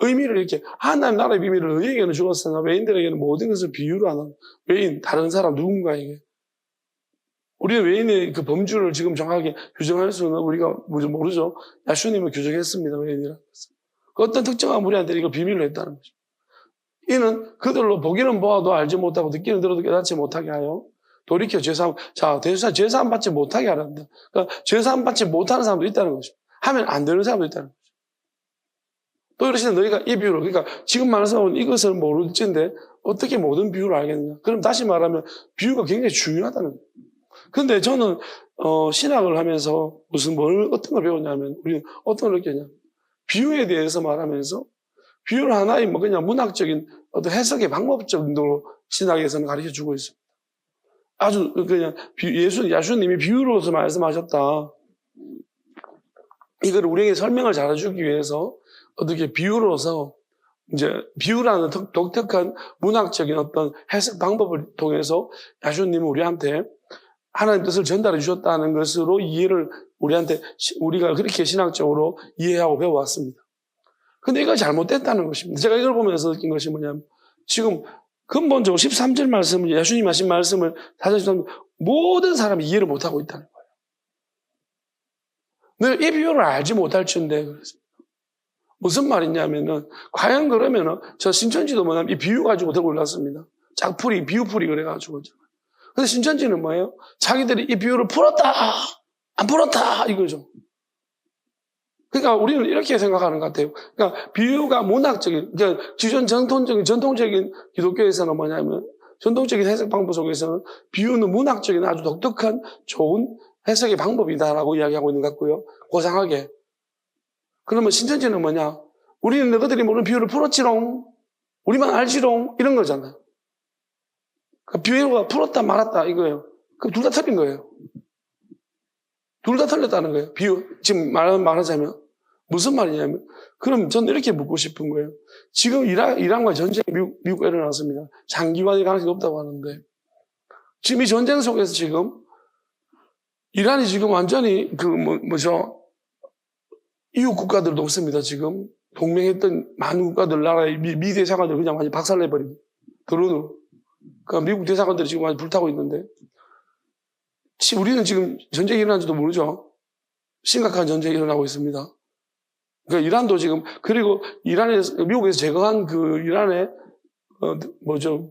의미를 이렇게 하나님 나라의 비밀을 너희에게는 주었으나 외인들에게는 모든 것을 비유로 하나. 외인, 다른 사람 누군가에게. 우리는 외인의 그 범주를 지금 정확하게 규정할 수는 우리가 모르죠. 야수님은 규정했습니다. 외인이라는 것을. 어떤 특정한 무리한테 이걸 비밀로 했다는 거죠. 이는 그들로 보기는 보아도 알지 못하고 듣기는 들어도 깨닫지 못하게 하여 돌이켜 죄사함. 자, 죄사함 받지 못하게 하란다. 그러니까 죄사함 받지 못하는 사람도 있다는 거죠. 하면 안 되는 사람도 있다는 거죠. 또 이러시는 너희가 이 비유를, 그러니까 지금 말해서 이것을 모를진데 어떻게 모든 비유를 알겠느냐. 그럼 다시 말하면 비유가 굉장히 중요하다는 거예요. 근데 저는 신학을 하면서 어떤 걸 배웠냐면, 우리는 어떤 걸 느꼈냐. 비유에 대해서 말하면서 비유를 하나의 뭐 그냥 문학적인 어떤 해석의 방법 정도로 신학에서는 가르쳐 주고 있습니다. 아주 그냥 예수님이 비유로서 말씀하셨다. 이걸 우리에게 설명을 잘해주기 위해서 어떻게 비유로서 이제 비유라는 독특한 문학적인 어떤 해석 방법을 통해서 예수님은 우리한테 하나님 뜻을 전달해 주셨다는 것으로 이해를 우리가 그렇게 신학적으로 이해하고 배워왔습니다. 근데 이거 잘못됐다는 것입니다. 제가 이걸 보면서 느낀 것이 뭐냐면, 지금 근본적으로 13절 말씀을, 예수님이 하신 말씀을 4절 13절 모든 사람이 이해를 못하고 있다는 거예요. 늘 이 비유를 알지 못할지인데 그랬습니다. 무슨 말이냐면은, 과연 그러면은, 저 신천지도 뭐냐면 이 비유 가지고 들고 올랐습니다. 짝풀이, 비유풀이 그래가지고. 근데 신천지는 뭐예요? 자기들이 이 비유를 풀었다! 안 풀었다! 이거죠. 그러니까 우리는 이렇게 생각하는 것 같아요. 그러니까 비유가 문학적인, 그러니까 기존 전통적인 기독교에서는 뭐냐면, 전통적인 해석 방법 속에서는 비유는 문학적인 아주 독특한 좋은 해석의 방법이다라고 이야기하고 있는 것 같고요. 고상하게. 그러면 신천지는 뭐냐? 우리는 너희들이 모르는 비유를 풀었지롱. 우리만 알지롱. 이런 거잖아요. 그러니까 비유가 풀었다 말았다 이거예요. 그럼 둘 다 틀린 거예요. 둘 다 틀렸다는 거예요. 비유, 지금 말하자면. 무슨 말이냐면, 그럼 저는 이렇게 묻고 싶은 거예요. 지금 이란과 전쟁이 미국에 일어났습니다. 장기화될 가능성이 높다고 하는데, 지금 이 전쟁 속에서 지금, 이란이 지금 완전히 이웃 국가들도 없습니다, 지금. 동맹했던 많은 국가들, 나라의 미 대사관들 그냥 완전히 박살내버리고, 드론으로. 그러니까 미국 대사관들이 지금 완전히 불타고 있는데, 우리는 지금 전쟁이 일어난지도 모르죠. 심각한 전쟁이 일어나고 있습니다. 그러니까 이란도 지금, 그리고 미국에서 제거한 그 이란의,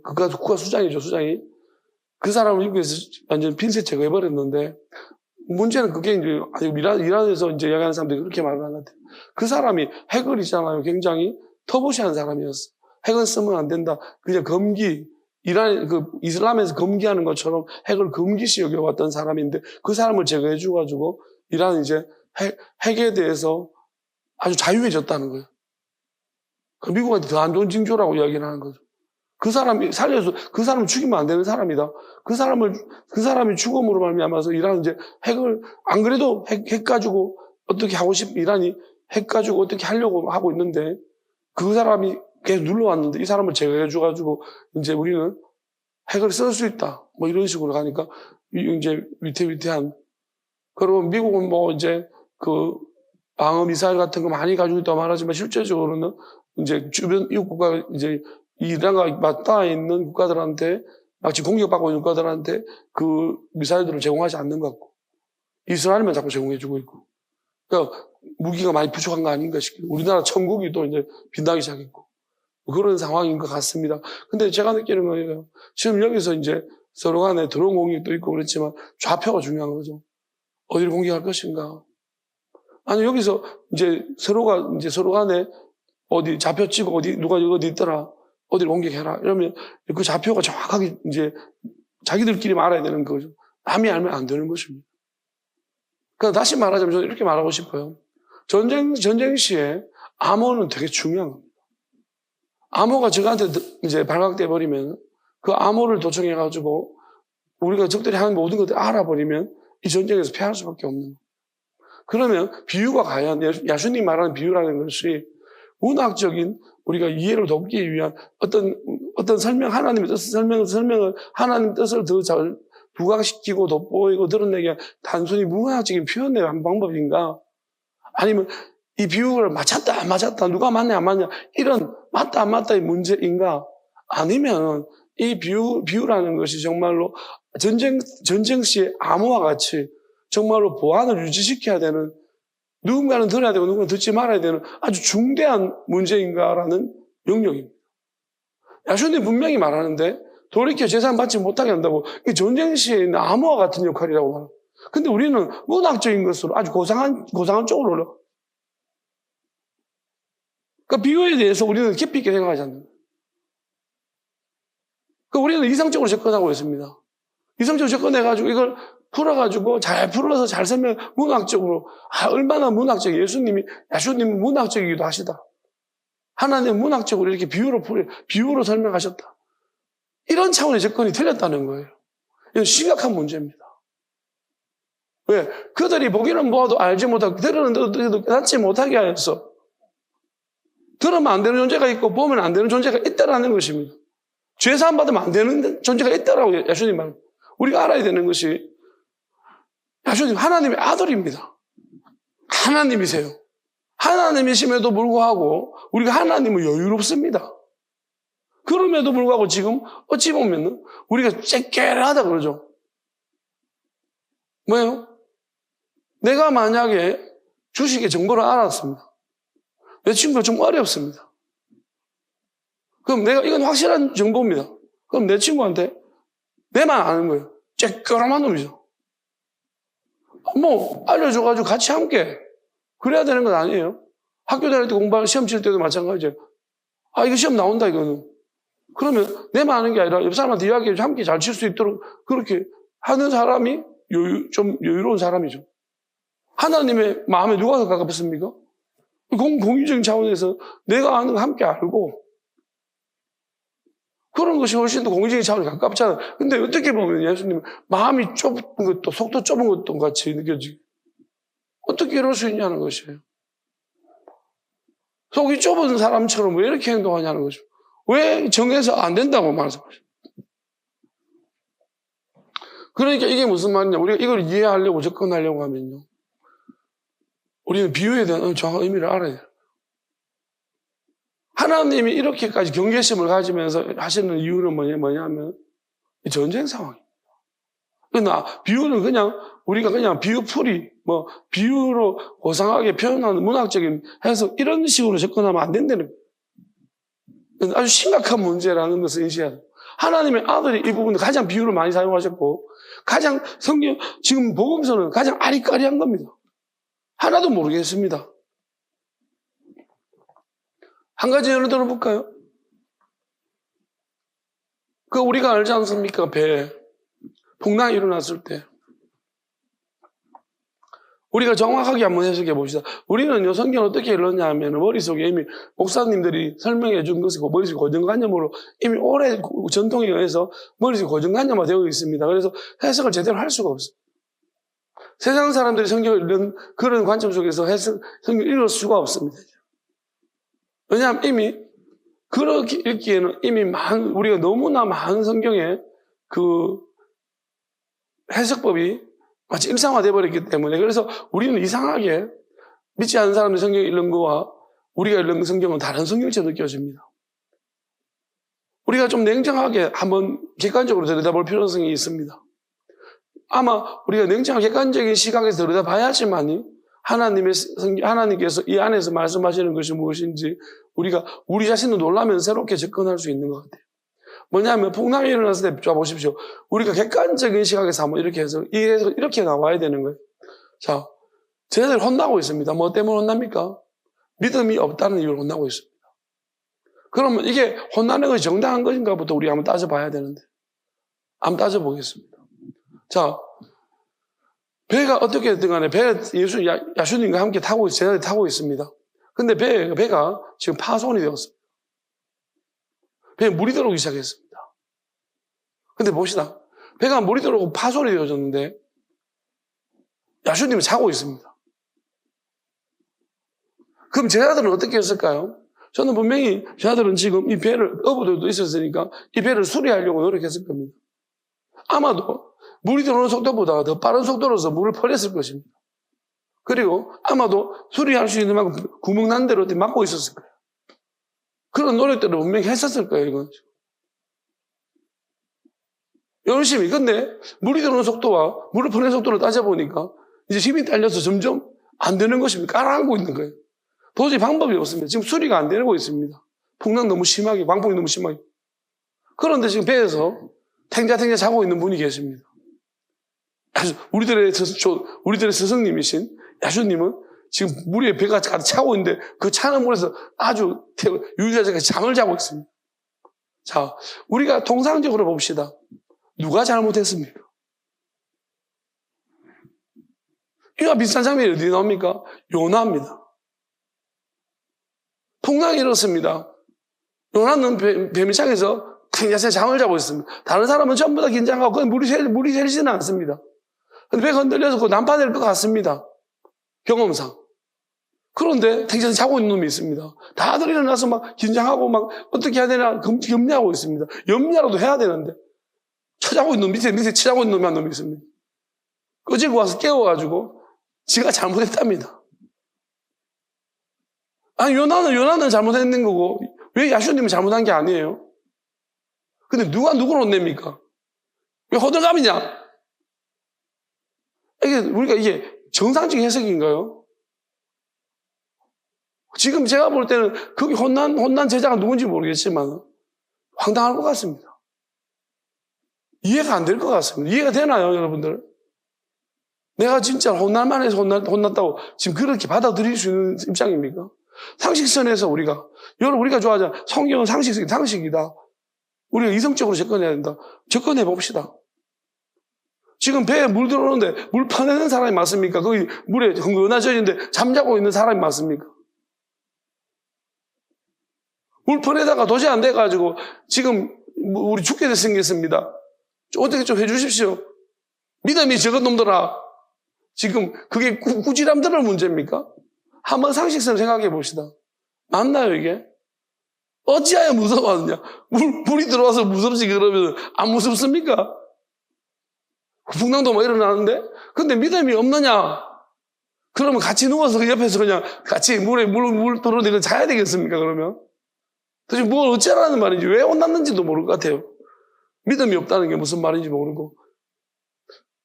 국가 수장이죠, 수장이. 그 사람을 미국에서 완전 핀셋 제거해버렸는데, 문제는 그게 이제, 아직 이란에서 이제 이야기하는 사람들이 그렇게 말을 하는데, 그 사람이 핵을 있잖아요. 굉장히 터부시한 사람이었어. 핵은 쓰면 안 된다. 그냥 이슬람에서 금기하는 것처럼 핵을 금기시 여겨왔던 사람인데, 그 사람을 제거해줘가지고, 이란은 이제 핵에 대해서 아주 자유해졌다는 거예요. 미국한테 더 안 좋은 징조라고 이야기를 하는 거죠. 그 사람이 살려서, 그 사람을 죽이면 안 되는 사람이다. 그 사람이 죽음으로 말미암아서 이란은 이제 안 그래도 핵 가지고 어떻게 이란이 핵 가지고 어떻게 하려고 하고 있는데, 그 사람이 계속 눌러왔는데, 이 사람을 제거해줘가지고, 이제 우리는 핵을 쓸 수 있다. 뭐 이런 식으로 가니까, 이제 위태위태한. 그러면 미국은 이제 방어 미사일 같은 거 많이 가지고 있다고 말하지만 실제적으로는 이제 주변 이웃 국가, 이제 이란과 맞닿아 있는 국가들한테, 마치 공격받고 있는 국가들한테 그 미사일들을 제공하지 않는 것 같고, 이스라엘만 자꾸 제공해주고 있고. 그러니까 무기가 많이 부족한 거 아닌가 싶고, 우리나라 천국이 또 이제 빛나기 시작했고, 그런 상황인 것 같습니다. 근데 제가 느끼는 거예요. 지금 여기서 이제 서로 간에 드론 공격도 있고 그렇지만 좌표가 중요한 거죠. 어디를 공격할 것인가. 아니, 여기서 이제 서로 간에 어디 좌표 찍고 누가 어디 있더라. 어디를 공격해라. 이러면 그 좌표가 정확하게 이제 자기들끼리 말아야 되는 거죠. 남이 알면 안 되는 것입니다. 그러니까 다시 말하자면 저는 이렇게 말하고 싶어요. 전쟁 시에 암호는 되게 중요한 겁니다. 암호가 저한테 이제 발각돼 버리면 그 암호를 도청해가지고 우리가 적들이 하는 모든 것들을 알아버리면 이 전쟁에서 패할 수밖에 없는 거예요. 그러면 비유가 과연 예수님 말하는 비유라는 것이 문학적인 우리가 이해를 돕기 위한 어떤 하나님의 설명을 하나님 뜻을 더 잘 부각시키고 돋보이고 드러내기 위한 단순히 문학적인 표현의 한 방법인가? 아니면 이 비유를 맞췄다 안 맞췄다 누가 맞냐 안 맞냐 이런 맞다 안 맞다의 문제인가? 아니면 이 비유라는 것이 정말로 전쟁 시의 암호와 같이 정말로 보안을 유지시켜야 되는, 누군가는 들어야 되고 누군가는 듣지 말아야 되는 아주 중대한 문제인가라는 영역입니다. 야수님 분명히 말하는데 돌이켜 재산 받지 못하게 한다고. 이게 전쟁 시에 있는 암호와 같은 역할이라고 말합니다. 근데 우리는 문학적인 것으로 아주 고상한 쪽으로 올라. 그러니까 비유에 대해서 우리는 깊이 있게 생각하지 않는 거예요. 그러니까 우리는 이성적으로 접근하고 있습니다. 이성적으로 접근해가지고 이걸 풀어가지고 잘 풀어서 잘 설명, 문학적으로, 얼마나 문학적, 야수님은 문학적이기도 하시다. 하나님은 문학적으로 이렇게 비유로 설명하셨다. 이런 차원의 접근이 틀렸다는 거예요. 이건 심각한 문제입니다. 왜? 그들이 보기는 보아도 알지 못하고, 들으는 깨닫지 못하게 하였어. 들으면 안 되는 존재가 있고, 보면 안 되는 존재가 있다라는 것입니다. 죄사함 받으면 안 되는 존재가 있다라고 야수님 말합니다. 우리가 알아야 되는 것이, 야수님, 하나님의 아들입니다. 하나님이세요. 하나님이심에도 불구하고 우리가 하나님은 여유롭습니다. 그럼에도 불구하고 지금 어찌 보면 우리가 째깨하다 그러죠. 뭐예요? 내가 만약에 주식의 정보를 알았습니다. 내 친구가 좀 어렵습니다. 그럼 내가 이건 확실한 정보입니다. 그럼 내 친구한테 내만 아는 거예요. 째깨한 놈이죠. 뭐 알려줘가지고 같이 함께 그래야 되는 건 아니에요. 학교 다닐 때 공부하고 시험 칠 때도 마찬가지예요. 이거 시험 나온다, 이거는. 그러면 내만 아는 게 아니라 옆 사람한테 이야기해서 함께 잘 칠 수 있도록 그렇게 하는 사람이 좀 여유로운 사람이죠. 하나님의 마음에 누가 더 가깝습니까? 공유적인 차원에서 내가 아는 거 함께 알고 그런 것이 훨씬 더 공유적인 차원에 가깝잖아요. 근데 어떻게 보면 예수님은 마음이 좁은 것도 속도 좁은 것도 같이 느껴지고 어떻게 이럴 수 있냐는 것이에요. 속이 좁은 사람처럼 왜 이렇게 행동하냐는 거죠. 왜 정해서 안 된다고 말씀하십니까? 그러니까 이게 무슨 말이냐. 우리가 이걸 이해하려고 접근하려고 하면요. 우리는 비유에 대한 정확한 의미를 알아야 돼요. 하나님이 이렇게까지 경계심을 가지면서 하시는 이유는 뭐냐면 전쟁 상황입니다. 그러나 비유는 우리가 그냥 비유풀이, 비유로 고상하게 표현하는 문학적인 해석 이런 식으로 접근하면 안 된다는 거예요. 아주 심각한 문제라는 것을 인식해야 돼요. 하나님의 아들이 이 부분을 가장 비유를 많이 사용하셨고 가장 지금 복음서는 가장 아리까리한 겁니다. 하나도 모르겠습니다. 한 가지 예를 들어볼까요? 우리가 알지 않습니까? 배에 풍랑이 일어났을 때 우리가 정확하게 한번 해석해 봅시다. 우리는 성경 어떻게 읽었냐 하면 머릿속에 이미 목사님들이 설명해 준 것이고 머릿속에 고정관념으로 이미 오래 전통에 의해서 머릿속에 고정관념화 되어 있습니다. 그래서 해석을 제대로 할 수가 없어요. 세상 사람들이 성경을 읽는 그런 관점 속에서 성경을 읽을 수가 없습니다. 왜냐하면 이미 그렇게 읽기에는 이미 우리가 너무나 많은 성경의 해석법이 마치 일상화되어 버렸기 때문에 그래서 우리는 이상하게 믿지 않는 사람들이 성경을 읽는 거와 우리가 읽는 성경은 다른 성경처럼 느껴집니다. 우리가 좀 냉정하게 한번 객관적으로 들여다볼 필요성이 있습니다. 아마 우리가 냉정하게 객관적인 시각에서 들여다봐야지만이 하나님께서 이 안에서 말씀하시는 것이 무엇인지 우리가 우리 자신도 놀라면 새롭게 접근할 수 있는 것 같아요. 뭐냐면 풍랑이 일어났을 때 보십시오. 우리가 객관적인 시각에서 한번 이렇게 해서 이렇게 나와야 되는 거예요. 자, 쟤네들 혼나고 있습니다. 뭐 때문에 혼납니까? 믿음이 없다는 이유로 혼나고 있습니다. 그러면 이게 혼나는 것이 정당한 것인가부터 우리가 한번 따져봐야 되는데 한번 따져보겠습니다. 자, 배가 어떻게 됐든 간에 야수님과 함께 쟤네들이 타고 있습니다. 근데 배가 지금 파손이 되었습니다. 배에 물이 들어오기 시작했습니다. 근데 봅시다. 배가 물이 들어오고 파손이 되어졌는데 야수님은 자고 있습니다. 그럼 제자들은 어떻게 했을까요? 저는 분명히 제자들은 지금 이 배를 어부들도 있었으니까 이 배를 수리하려고 노력했을 겁니다. 아마도 물이 들어오는 속도보다 더 빠른 속도로서 물을 퍼냈을 것입니다. 그리고 아마도 수리할 수 있는 만큼 구멍 난 대로 막고 있었을 거예요. 그런 노력들을 분명히 했었을 거예요, 이건. 열심히. 근데 물이 들어오는 속도와 물을 퍼내는 속도를 따져보니까 이제 힘이 딸려서 점점 안 되는 것입니다. 깔아앉고 있는 거예요. 도저히 방법이 없습니다. 지금 수리가 안 되고 있습니다. 풍랑 너무 심하게, 광풍이 너무 심하게. 그런데 지금 배에서 탱자탱자 자고 있는 분이 계십니다. 우리들의 스승님이신 야수님은 지금 물에 배가 가득 차고 있는데 그 차는 물에서 아주 유유자적하게 잠을 자고 있습니다. 자, 우리가 통상적으로 봅시다. 누가 잘못했습니까? 이와 비슷한 장면이 어디 나옵니까? 요나입니다. 통상이 이렇습니다. 요나는 배미창에서 굉장히 잠을 자고 있습니다. 다른 사람은 전부 다 긴장하고 물이 새리지는 않습니다. 근데 배가 흔들려서 그 난파될 것 같습니다. 경험상. 그런데 탱자에서 자고 있는 놈이 있습니다. 다들 일어나서 막 긴장하고 막 어떻게 해야 되나 염려하고 있습니다. 염려라도 해야 되는데 쳐자고 있는 놈, 밑에 쳐자고 있는 놈이 한 놈이 있습니다. 끄지고 와서 깨워가지고 지가 잘못했답니다. 아니, 요나는 잘못했는 거고 왜 야수님은 잘못한 게 아니에요? 근데 누가 누구를 혼냅니까? 왜 호들갑이냐? 우리가 이게 정상적인 해석인가요? 지금 제가 볼 때는 거기 혼난 제자가 누군지 모르겠지만 황당할 것 같습니다. 이해가 안 될 것 같습니다. 이해가 되나요, 여러분들? 내가 진짜 혼날만 해서 혼났다고 지금 그렇게 받아들일 수 있는 입장입니까? 상식선에서 우리가 좋아하잖아. 성경은 상식이다. 우리가 이성적으로 접근해야 된다. 접근해 봅시다. 지금 배에 물 들어오는데 물 퍼내는 사람이 맞습니까? 거기 물에 흥건해져 있는데 잠자고 있는 사람이 맞습니까? 물 퍼내다가 도저히 안 돼가지고 지금 우리 죽게 생겼습니다. 어떻게 좀 해주십시오. 믿음이 적은 놈들아. 지금 그게 꾸지람들의 문제입니까? 한번 상식선을 생각해 봅시다. 맞나요 이게? 어찌하여 무서워하느냐? 물이 들어와서 무섭지 그러면 안 무섭습니까? 풍랑도 뭐 일어나는데? 근데 믿음이 없느냐? 그러면 같이 누워서 그 옆에서 그냥 같이 물 들어오니까 자야 되겠습니까 그러면? 도대체 뭘 어쩌라는 말인지 왜 혼났는지도 모를 것 같아요. 믿음이 없다는 게 무슨 말인지 모르고.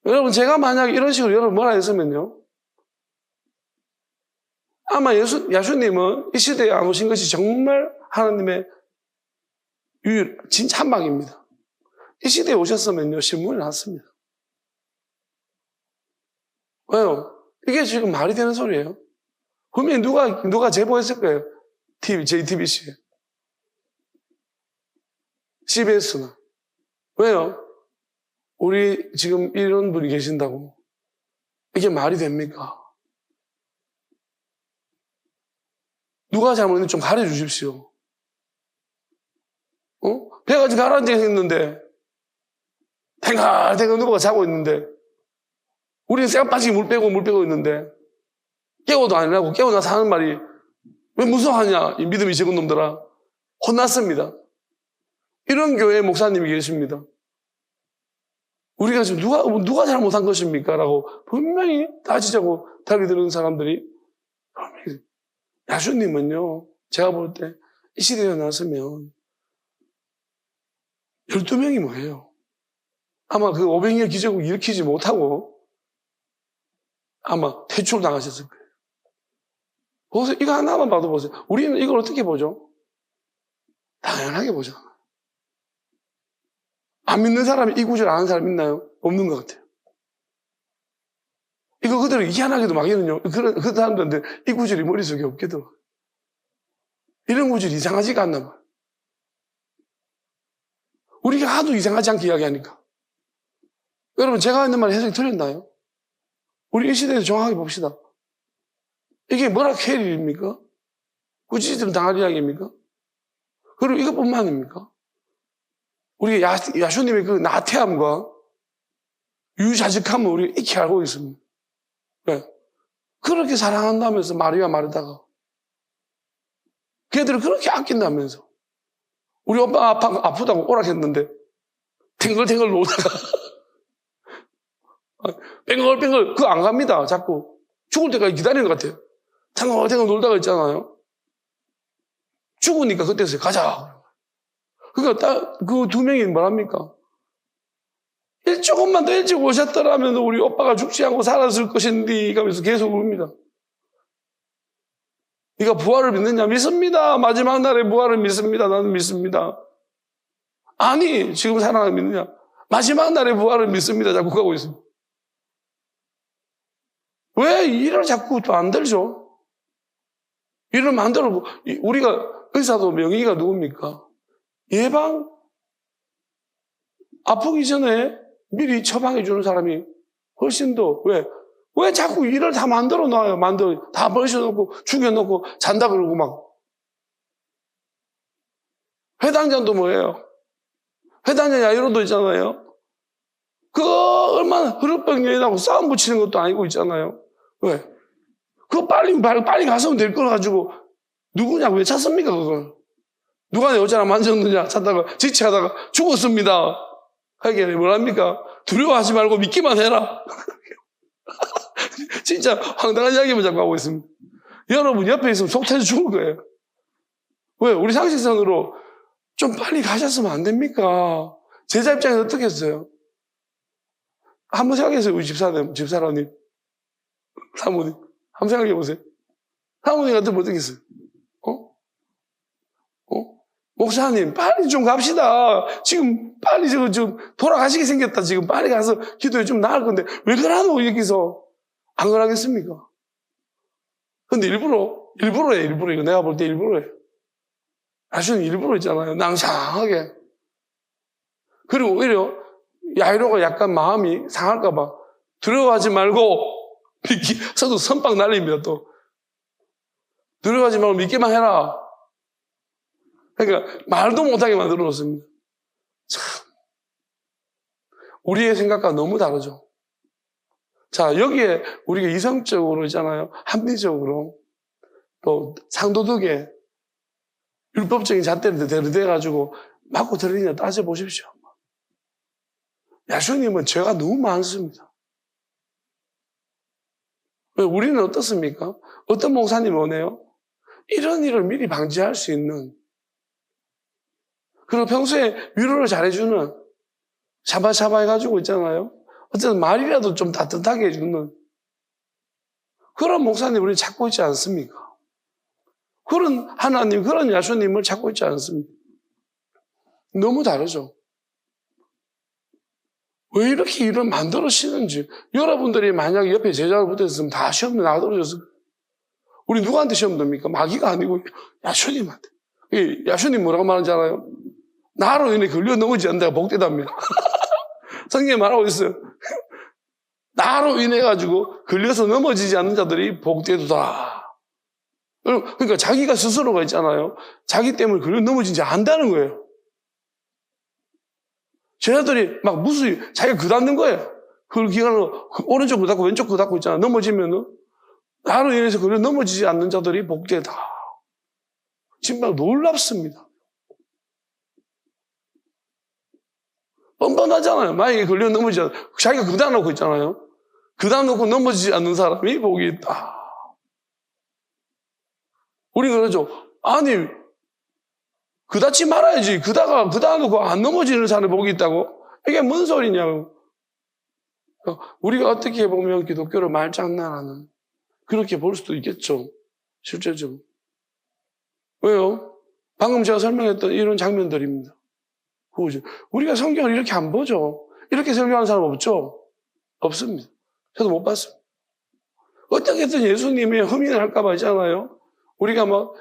여러분 제가 만약에 이런 식으로 여러분 뭐라 했으면요. 아마 야수님은 이 시대에 안 오신 것이 정말 하나님의 진짜 한방입니다. 이 시대에 오셨으면요 신문이 났습니다. 왜요? 이게 지금 말이 되는 소리예요. 분명히 누가 제보했을 거예요. JTBC에. CBS나. 왜요? 우리 지금 이런 분이 계신다고. 이게 말이 됩니까? 누가 잘못했는지 좀 가르쳐 주십시오. 배가 지금 가라앉아 있는데, 탱글탱글 누가 자고 있는데, 우리는 쇠가 빠지게 물 빼고 있는데, 깨워도 아니라고 깨워나서 하는 말이, 왜 무서워하냐, 이 믿음이 적은 놈들아. 혼났습니다. 이런 교회 목사님이 계십니다. 우리가 지금 누가 잘못한 것입니까? 라고 분명히 따지자고 달기 드는 사람들이, 야수님은요, 제가 볼 때 이 시대에 나서면 12명이 뭐예요? 아마 그 500년 기적을 일으키지 못하고 아마 퇴출당하셨을 거예요. 보세요. 이거 하나만 봐도 보세요. 우리는 이걸 어떻게 보죠? 당연하게 보죠. 안 믿는 사람이 이 구절 아는 사람 있나요? 없는 것 같아요. 이거 그대로 희한하게도 막이는요. 그 사람들한테 이 구절이 머릿속에 없게 들어. 이런 구절이 이상하지가 않나 봐. 우리가 하도 이상하지 않게 이야기하니까. 여러분 제가 하는 말 해석이 틀렸나요? 우리 이 시대에서 정확하게 봅시다. 이게 뭐라 캐리입니까? 꾸짖음 당할 이야기입니까? 그리고 이것뿐만 아닙니까? 우리 야수님의 그 나태함과 유자직함을 우리가 익히 알고 있습니다. 왜? 그렇게 사랑한다면서 마리아 마르다가 걔들을 그렇게 아낀다면서 우리 오빠 아프다고 오락했는데 탱글탱글 놀다가 뺑글뺑글 그거 안 갑니다. 자꾸 죽을 때까지 기다리는 것 같아요. 탱글탱글 놀다가 있잖아요. 죽으니까 그때서 가자. 그러니까 그 두 명이 뭐랍니까? 조금만 더 일찍 오셨더라면 우리 오빠가 죽지 않고 살았을 것인데 하면서 계속 웁니다. 네가 부활을 믿느냐? 믿습니다. 마지막 날에 부활을 믿습니다. 나는 믿습니다. 아니, 지금 사랑을 믿느냐? 마지막 날의 부활을 믿습니다. 자꾸 가고 있습니다. 왜 일을 자꾸 또 안 들죠? 일을 만들어, 우리가, 의사도 명의가 누굽니까? 예방, 아프기 전에 미리 처방해 주는 사람이 훨씬 더, 왜 자꾸 일을 다 만들어 놔요? 다 벌셔놓고, 죽여놓고, 잔다 그러고 막. 회당장도 뭐예요? 회당장 야유로도 있잖아요. 그거 얼마나 흐름병연하고 싸움 붙이는 것도 아니고 있잖아요. 왜? 그거 빨리 가서면 될 걸 가지고 누구냐고 왜 찾습니까, 그걸? 누가 내 여자랑 만졌느냐 찾다가 지체하다가 죽었습니다. 하기에 뭐랍니까? 두려워하지 말고 믿기만 해라. 진짜 황당한 이야기만 자꾸 하고 있습니다. 여러분 옆에 있으면 속 터져 죽을 거예요. 왜? 우리 상식선으로 좀 빨리 가셨으면 안 됩니까? 제자 입장에서 어떻게 했어요? 한번 생각해보세요. 우리 집사라님. 사모님. 한번 생각해보세요. 사모님 같으면 어떻게 했어요? 목사님, 빨리 좀 갑시다. 지금 빨리 좀 돌아가시게 생겼다. 지금 빨리 가서 기도해 좀 나을 건데, 왜 그러노? 여기서. 안 그러겠습니까? 근데 일부러 이거 내가 볼 때 일부러 해. 아주는 일부러 있잖아요. 낭상하게. 그리고 오히려 야이로가 약간 마음이 상할까봐 두려워하지 말고 서도 선빵 날립니다. 또 두려워하지 말고 믿기만 해라. 그러니까 말도 못하게 만들어 놓습니다. 참 우리의 생각과 너무 다르죠. 자, 여기에 우리가 이성적으로 있잖아요. 합리적으로 또 상도덕에 율법적인 잣대를 대가지고 맞고 들리냐 따져보십시오. 야수님은 죄가 너무 많습니다. 우리는 어떻습니까? 어떤 목사님 오네요? 이런 일을 미리 방지할 수 있는, 그리고 평소에 위로를 잘해주는, 샤바샤바 해가지고 있잖아요. 어쨌든 말이라도 좀 따뜻하게 해주는 그런 목사님 우리 찾고 있지 않습니까? 그런 하나님, 그런 야수님을 찾고 있지 않습니까? 너무 다르죠. 왜 이렇게 일을 만들어시는지. 여러분들이 만약에 옆에 제자가 붙어있으면 다 시험 나가떨어졌을 거예요. 우리 누구한테 시험 듭니까? 마귀가 아니고 야수님한테. 야수님 뭐라고 말하는지 알아요? 나로 인해 걸려 넘어지지 않는 데가 복되답니다. 성경에 말하고 있어요. 나로 인해 가지고 걸려서 넘어지지 않는 자들이 복되도다. 그러니까 자기가 스스로가 있잖아요. 자기 때문에 걸려 넘어지지 않는다는 거예요. 제자들이 막 무수히 자기가 그닫는 거예요. 그걸 기간으로 오른쪽 그닫고 왼쪽 그닫고 있잖아요. 넘어지면은 나로 인해서 걸려 넘어지지 않는 자들이 복되다. 정말 놀랍습니다. 뻔뻔하잖아요. 만약에 걸려 넘어지지 않는, 자기가 그닫아놓고 있잖아요. 그닫아놓고 넘어지지 않는 사람이 복이 있다. 우리가 그러죠. 아니, 그닫지 말아야지. 그닫아놓고 안 넘어지는 사람이 복이 있다고? 이게 뭔 소리냐고. 우리가 어떻게 보면 기독교를 말장난하는, 그렇게 볼 수도 있겠죠. 실제적으로. 왜요? 방금 제가 설명했던 이런 장면들입니다. 우리가 성경을 이렇게 안 보죠. 이렇게 설교하는 사람 없죠? 없습니다. 저도 못 봤습니다. 어떻게든 예수님이 흠인을 할까봐 있잖아요. 우리가 막,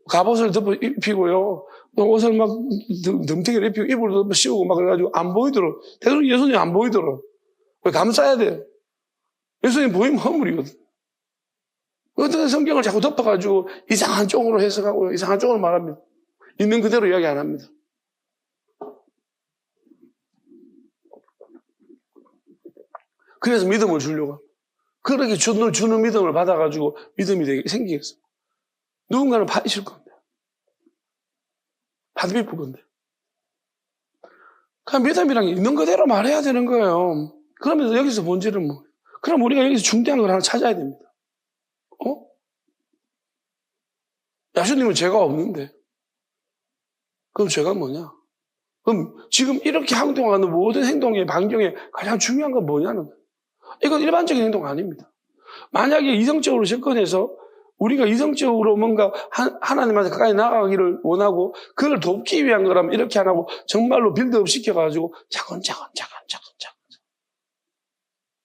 갑옷을 덮어 입히고요. 옷을 막 덤태기를 입히고 이불을 덮어 씌우고 막 그래가지고 안 보이도록. 대부분 예수님 안 보이도록. 왜 감싸야 돼? 예수님 보이면 허물이거든. 어떤 성경을 자꾸 덮어가지고 이상한 쪽으로 해석하고 이상한 쪽으로 말합니다. 있는 그대로 이야기 안 합니다. 그래서 믿음을 주려고. 그렇게 주는 믿음을 받아가지고 믿음이 생기겠어. 누군가는 받으실 건데. 받을 건데. 그냥 믿음이란 게 있는 그대로 말해야 되는 거예요. 그러면서 여기서 본질은 뭐. 그럼 우리가 여기서 중대한 걸 하나 찾아야 됩니다. 야수님은 죄가 없는데. 그럼 죄가 뭐냐? 그럼 지금 이렇게 행동하는 모든 행동의 반경에 가장 중요한 건 뭐냐는 거예요. 이건 일반적인 행동 아닙니다. 만약에 이성적으로 접근해서 우리가 이성적으로 뭔가 하나님한테 가까이 나아가기를 원하고 그걸 돕기 위한 거라면 이렇게 안 하고 정말로 빌드업 시켜가지고 차근차근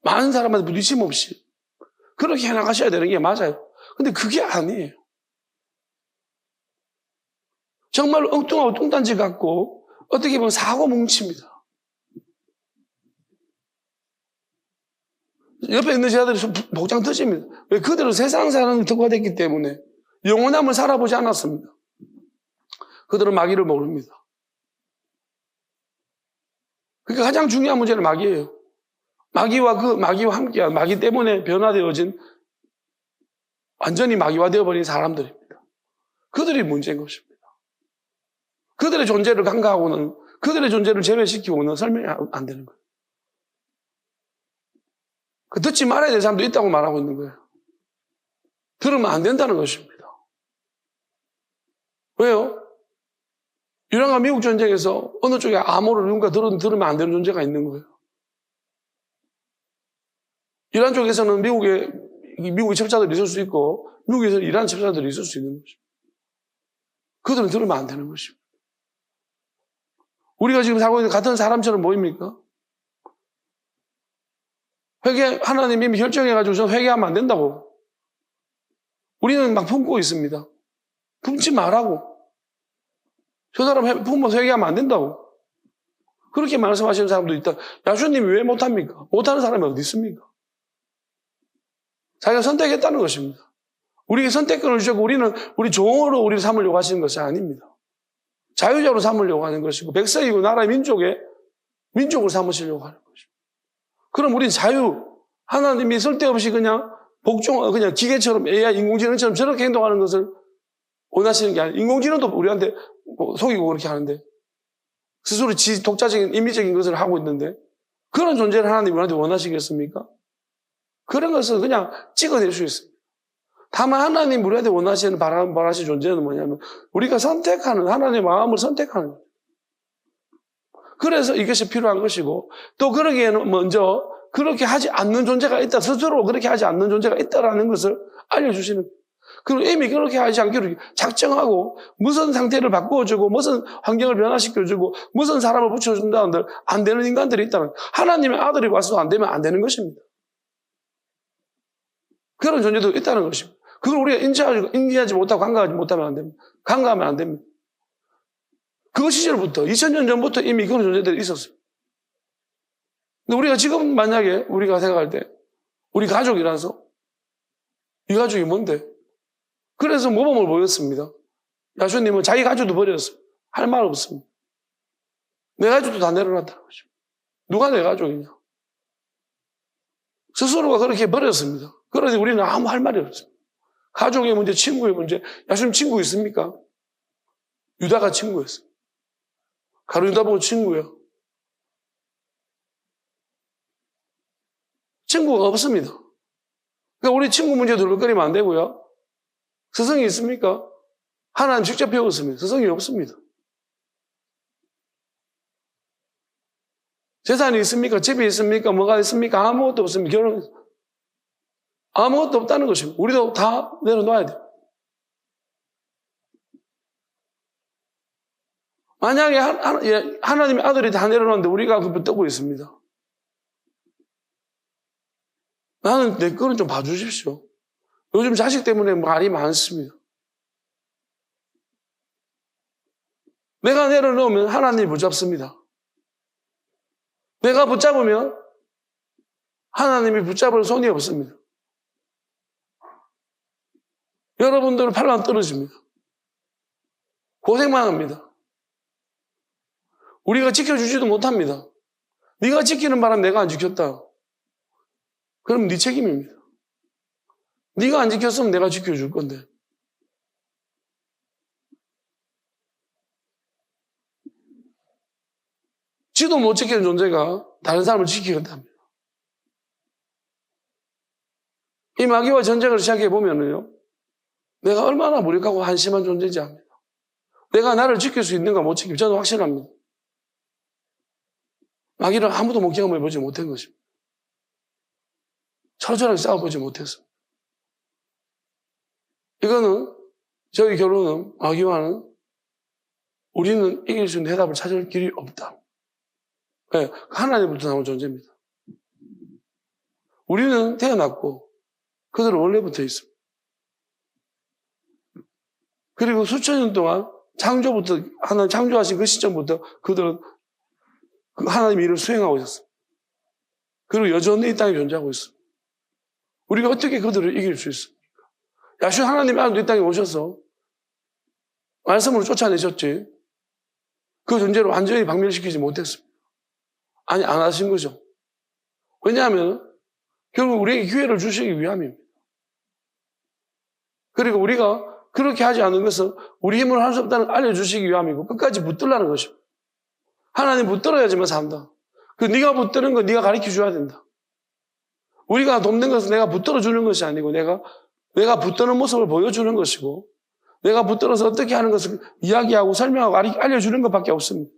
많은 사람한테 부딪힘 없이 그렇게 해나가셔야 되는 게 맞아요. 근데 그게 아니에요. 정말로 엉뚱하고 뚱딴지 같고 어떻게 보면 사고 뭉칩니다. 옆에 있는 제자들이 복장 터집니다. 왜? 그들은 세상 사람이 특화됐기 때문에 영원함을 살아보지 않았습니다. 그들은 마귀를 모릅니다. 그러니까 가장 중요한 문제는 마귀예요. 마귀와 함께한, 마귀 때문에 변화되어진, 완전히 마귀화 되어버린 사람들입니다. 그들이 문제인 것입니다. 그들의 존재를 간과하고는, 그들의 존재를 제외시키고는 설명이 안 되는 거예요. 듣지 말아야 될 사람도 있다고 말하고 있는 거예요. 들으면 안 된다는 것입니다. 왜요? 이란과 미국 전쟁에서 어느 쪽에 암호를 누군가 들으면 안 되는 존재가 있는 거예요. 이란 쪽에서는 미국의 첩자들이 있을 수 있고, 미국에서는 이란 첩자들이 있을 수 있는 것입니다. 그들은 들으면 안 되는 것입니다. 우리가 지금 살고 있는 같은 사람처럼 보입니까? 하나님이 이미 결정해가지고 전 회개하면 안 된다고. 우리는 막 품고 있습니다. 품지 말라고. 저 사람 품어서 회개하면 안 된다고. 그렇게 말씀하시는 사람도 있다. 야수님이 왜 못합니까? 못하는 사람이 어디 있습니까? 자기가 선택했다는 것입니다. 우리에게 선택권을 주셨고 우리 종으로 우리를 삼으려고 하시는 것이 아닙니다. 자유자로 삼으려고 하는 것이고 백성이고 나라 민족으로 삼으시려고 하는 것입니다. 그럼 우린 하나님이 쓸데없이 그냥 기계처럼 AI 인공지능처럼 저렇게 행동하는 것을 원하시는 게 아니에요. 인공지능도 우리한테 속이고 그렇게 하는데 스스로 독자적인 임의적인 것을 하고 있는데 그런 존재를 하나님이 우리한테 원하시겠습니까? 그런 것은 그냥 찍어낼 수 있습니다. 다만 하나님 우리한테 원하시는 바라시는 존재는 뭐냐면 우리가 선택하는 하나님의 마음을 선택하는 거예요. 그래서 이것이 필요한 것이고 또 그러기에는 먼저 그렇게 하지 않는 존재가 있다. 스스로 그렇게 하지 않는 존재가 있다라는 것을 알려주시는 거예요. 그리고 이미 그렇게 하지 않기로 작정하고 무슨 상태를 바꾸어주고 무슨 환경을 변화시켜주고 무슨 사람을 붙여준다는데 안 되는 인간들이 있다는 거예요. 하나님의 아들이 와서 안 되면 안 되는 것입니다. 그런 존재도 있다는 것입니다. 그걸 우리가 인지하지 못하고 간과하면 안 됩니다. 그 시절부터 2000년 전부터 이미 그런 존재들이 있었어요. 근데 우리가 지금 만약에 우리가 생각할 때 우리 가족이라서 이 가족이 뭔데? 그래서 모범을 보였습니다. 야수님은 자기 가족도 버렸어요. 할 말 없습니다. 내 가족도 다 내려놨다는 거죠. 누가 내 가족이냐? 스스로가 그렇게 버렸습니다. 그러니 우리는 아무 할 말이 없습니다. 가족의 문제, 친구의 문제. 야수님 친구 있습니까? 유다가 친구였어요. 가룟 유다 보고 친구예요. 친구가 없습니다. 그러니까 우리 친구 문제 둘러거리면 안 되고요. 스승이 있습니까? 하나님 직접 배웠습니다. 스승이 없습니다. 재산이 있습니까? 집이 있습니까? 뭐가 있습니까? 아무것도 없습니다. 아무것도 없다는 것입니다. 우리도 다 내려놔야 돼요. 만약에 하나님의 아들이 다 내려놨는데 우리가 그 붙들고 있습니다. 나는 내 거는 좀 봐주십시오. 요즘 자식 때문에 말이 많습니다. 내가 내려놓으면 하나님이 붙잡습니다. 내가 붙잡으면 하나님이 붙잡을 손이 없습니다. 여러분들은 팔랑 떨어집니다. 고생만 합니다. 우리가 지켜주지도 못합니다. 네가 지키는 바람 내가 안 지켰다. 그럼 네 책임입니다. 네가 안 지켰으면 내가 지켜줄 건데. 지도 못 지키는 존재가 다른 사람을 지키겠답니다. 이 마귀와 전쟁을 시작해 보면요, 내가 얼마나 무력하고 한심한 존재인지 압니다. 내가 나를 지킬 수 있는가 못 지키면 저는 확신합니다. 마귀를 아무도 못 경험해 보지 못한 것입니다. 철저하게 싸워보지 못했습니다. 이거는 저희 결론은 마귀와는 우리는 이길 수 있는 해답을 찾을 길이 없다. 네, 하나님부터 나온 존재입니다. 우리는 태어났고 그들은 원래부터 있습니다. 그리고 수천 년 동안 창조부터 하나님 창조하신 그 시점부터 그들은 하나님의 일을 수행하고 있었습니다. 그리고 여전히 이 땅에 존재하고 있습니다. 우리가 어떻게 그들을 이길 수 있습니까? 야슈 하나님이 아직도 이 땅에 오셔서 말씀으로 쫓아내셨지 그 존재를 완전히 박멸시키지 못했습니다. 아니, 안 하신 거죠. 왜냐하면 결국 우리에게 기회를 주시기 위함입니다. 그리고 우리가 그렇게 하지 않은 것은 우리 힘으로 할 수 없다는 걸 알려주시기 위함이고 끝까지 붙들라는 것입니다. 하나님 붙들어야지만 산다. 그 네가 붙드는 거 네가 가르쳐줘야 된다. 우리가 돕는 것은 내가 붙들어주는 것이 아니고 내가 붙드는 모습을 보여주는 것이고 내가 붙들어서 어떻게 하는 것을 이야기하고 설명하고 알려주는 것밖에 없습니다.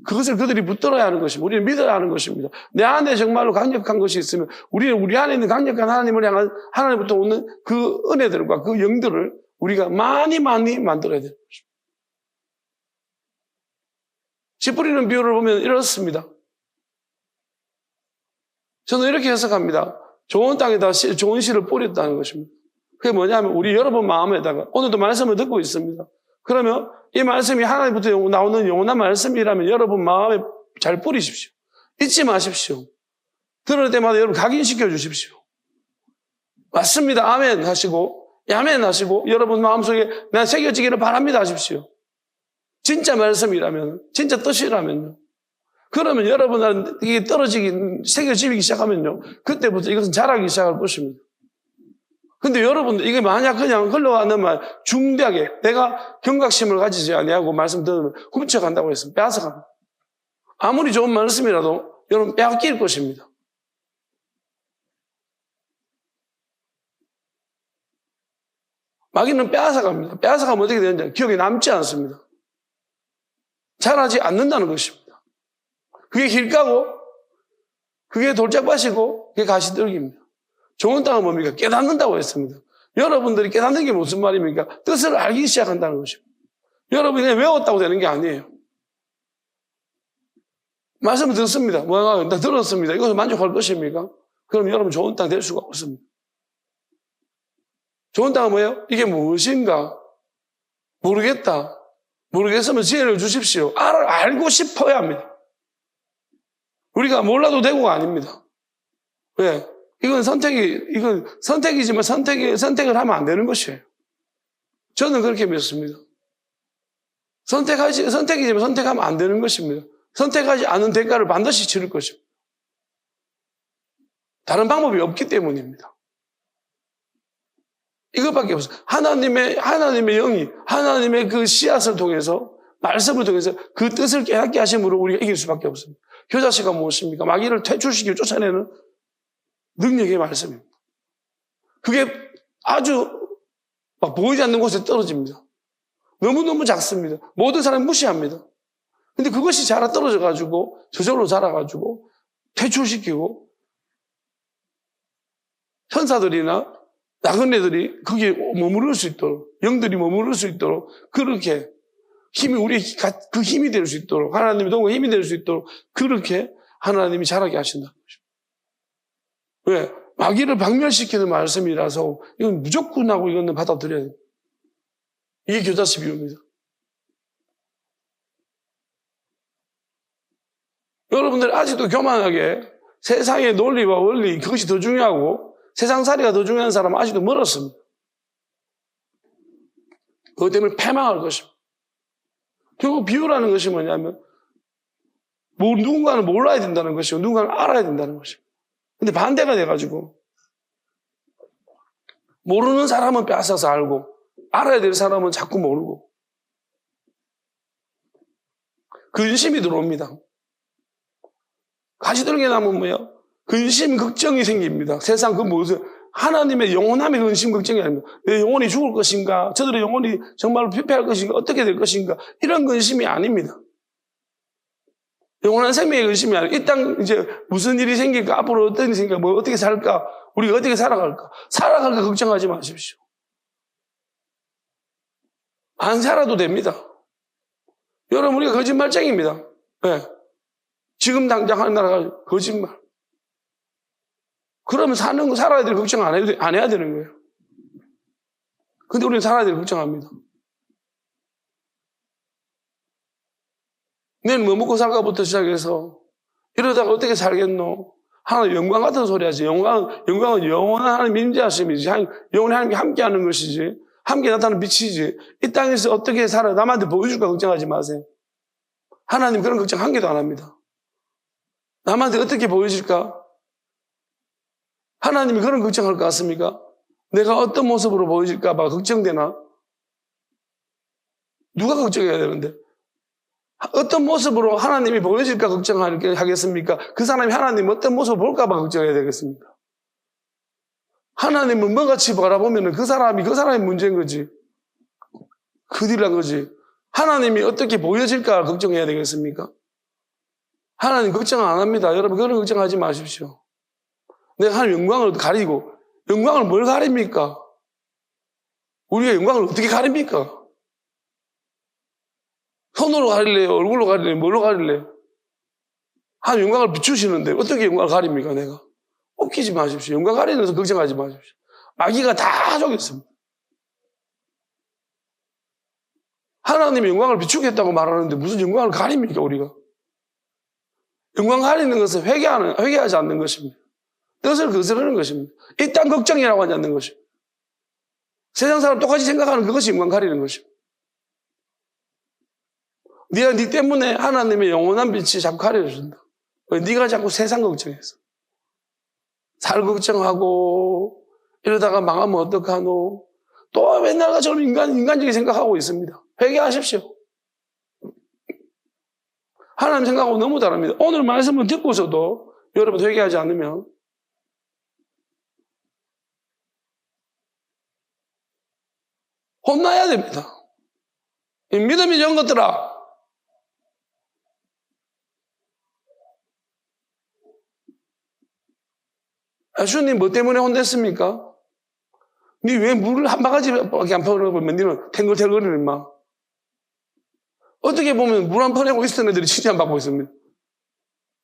그것을 그들이 붙들어야 하는 것입니다. 우리는 믿어야 하는 것입니다. 내 안에 정말로 강력한 것이 있으면 우리는 우리 안에 있는 강력한 하나님을 향한 하나님부터 오는 그 은혜들과 그 영들을 우리가 많이 만들어야 되는 것입니다. 씨 뿌리는 비유를 보면 이렇습니다. 저는 이렇게 해석합니다. 좋은 땅에다 좋은 씨를 뿌렸다는 것입니다. 그게 뭐냐면 우리 여러분 마음에다가 오늘도 말씀을 듣고 있습니다. 그러면 이 말씀이 하나님부터 나오는 영원한 말씀이라면 여러분 마음에 잘 뿌리십시오. 잊지 마십시오. 들을 때마다 여러분 각인시켜 주십시오. 맞습니다. 아멘 하시고 야멘 하시고 여러분 마음속에 내가 새겨지기를 바랍니다 하십시오. 진짜 말씀이라면 진짜 뜻이라면요. 그러면 여러분은 이게 새겨지기 시작하면요. 그때부터 이것은 자라기 시작할 것입니다. 근데 여러분들 이게 만약 그냥 흘러가는 말 중대하게 내가 경각심을 가지지 아니하고 말씀 들으면 훔쳐간다고 했으면 빼앗아갑니다. 아무리 좋은 말씀이라도 여러분 빼앗길 것입니다. 마귀는 빼앗아갑니다. 빼앗아가면 어떻게 되는지 기억에 남지 않습니다. 자라지 않는다는 것입니다. 그게 길가고 그게 돌짝밭이고 그게 가시떨기입니다. 좋은 땅은 뭡니까? 깨닫는다고 했습니다. 여러분들이 깨닫는 게 무슨 말입니까? 뜻을 알기 시작한다는 것입니다. 여러분이 외웠다고 되는 게 아니에요. 말씀을 듣습니다. 뭐야, 나 들었습니다. 이것을 만족할 것입니까? 그럼 여러분 좋은 땅 될 수가 없습니다. 좋은 땅은 뭐예요? 이게 무엇인가? 모르겠다. 모르겠으면 지혜를 주십시오. 알고 싶어야 합니다. 우리가 몰라도 되고가 아닙니다. 왜? 이건 선택이지만 선택을 하면 안 되는 것이에요. 저는 그렇게 믿습니다. 선택이지만 선택하면 안 되는 것입니다. 선택하지 않은 대가를 반드시 치를 것입니다. 다른 방법이 없기 때문입니다. 이것밖에 없어요. 하나님의 영이, 하나님의 그 씨앗을 통해서, 말씀을 통해서 그 뜻을 깨닫게 하심으로 우리가 이길 수밖에 없습니다. 교자씨가 무엇입니까? 마귀를 퇴출시키고 쫓아내는 능력의 말씀입니다. 그게 아주 막 보이지 않는 곳에 떨어집니다. 너무너무 작습니다. 모든 사람이 무시합니다. 근데 그것이 자라 떨어져가지고, 저절로 자라가지고, 퇴출시키고, 천사들이나 나그네들이 거기에 머무를 수 있도록, 영들이 머무를 수 있도록, 그렇게 그 힘이 될 수 있도록, 하나님의 도움과 힘이 될 수 있도록, 그렇게 하나님이 자라게 하신다는 것입니다. 왜? 마귀를 박멸시키는 말씀이라서, 이건 무조건 하고 이거는 받아들여야 돼요. 이게 교자씨 비유입니다. 여러분들 아직도 교만하게 세상의 논리와 원리, 그것이 더 중요하고, 세상살이가 더 중요한 사람은 아직도 멀었습니다. 그것 때문에 패망할 것입니다. 결국 비유라는 것이 뭐냐면, 누군가는 몰라야 된다는 것이고, 누군가는 알아야 된다는 것입니다. 근데 반대가 돼가지고, 모르는 사람은 빼앗아서 알고, 알아야 될 사람은 자꾸 모르고, 근심이 들어옵니다. 가시들게 나면 뭐예요? 근심, 걱정이 생깁니다. 세상 그 무슨 하나님의 영원함의 근심, 걱정이 아닙니다. 내 영혼이 죽을 것인가? 저들의 영혼이 정말로 피폐할 것인가? 어떻게 될 것인가? 이런 근심이 아닙니다. 영원한 생명의 근심이 아니라 이 땅 이제 무슨 일이 생길까? 앞으로 어떤 일이 생길까? 뭐 어떻게 살까? 우리가 어떻게 살아갈까 걱정하지 마십시오. 안 살아도 됩니다. 여러분, 우리가 거짓말쟁이입니다. 네. 지금 당장 하는 나라가 거짓말. 그러면 살아야 될 걱정 안 해야 되는 거예요. 근데 우리는 살아야 될 걱정합니다. 내일 뭐 먹고 살까부터 시작해서 이러다가 어떻게 살겠노? 하나님 영광 같은 소리 하지. 영광은 영원한 하나님 임재하심이지. 영원히 하나님이 함께하는 것이지. 함께 나타나는 빛이지. 이 땅에서 어떻게 살아 남한테 보여줄까 걱정하지 마세요. 하나님 그런 걱정 한 개도 안 합니다. 남한테 어떻게 보여질까? 하나님이 그런 걱정할 것 같습니까? 내가 어떤 모습으로 보여질까 봐 걱정되나? 누가 걱정해야 되는데? 어떤 모습으로 하나님이 보여질까 걱정하겠습니까? 그 사람이 하나님 어떤 모습을 볼까 봐 걱정해야 되겠습니까? 하나님을 뭐같이 바라보면 그 사람이 문제인 거지. 그들란 거지. 하나님이 어떻게 보여질까 걱정해야 되겠습니까? 하나님 걱정 안 합니다. 여러분 그런 걱정하지 마십시오. 내가 하나님 영광을 가리고 영광을 뭘 가립니까? 우리가 영광을 어떻게 가립니까? 손으로 가릴래요? 얼굴로 가릴래요? 뭘로 가릴래요? 하나님 영광을 비추시는데 어떻게 영광을 가립니까 내가? 웃기지 마십시오. 영광 가리는 데서 걱정하지 마십시오. 마귀가 다 속였습니다. 하나님이 영광을 비추겠다고 말하는데 무슨 영광을 가립니까 우리가? 영광 가리는 것은 회개하지 않는 것입니다. 뜻을 거스르는 것입니다. 이 땅 걱정이라고 하지 않는 것입니다. 세상 사람 똑같이 생각하는 그것이 영광 가리는 것입니다. 네가 네 때문에 하나님의 영원한 빛이 자꾸 가려준다. 네가 자꾸 세상 걱정해서 살 걱정하고 이러다가 망하면 어떡하노? 또 맨날 같처럼 인간적인 생각하고 있습니다. 회개하십시오. 하나님 생각하고 너무 다릅니다. 오늘 말씀을 듣고서도 여러분 회개하지 않으면 혼나야 됩니다. 이 믿음이 좋은 것들아. 주님 뭐 때문에 혼냈습니까? 니 왜 물을 한 바가지밖에 안 퍼내보면 니는 탱글탱글거리는 인마. 어떻게 보면 물 안 퍼내고 있었던 애들이 칭찬 받고 있습니다.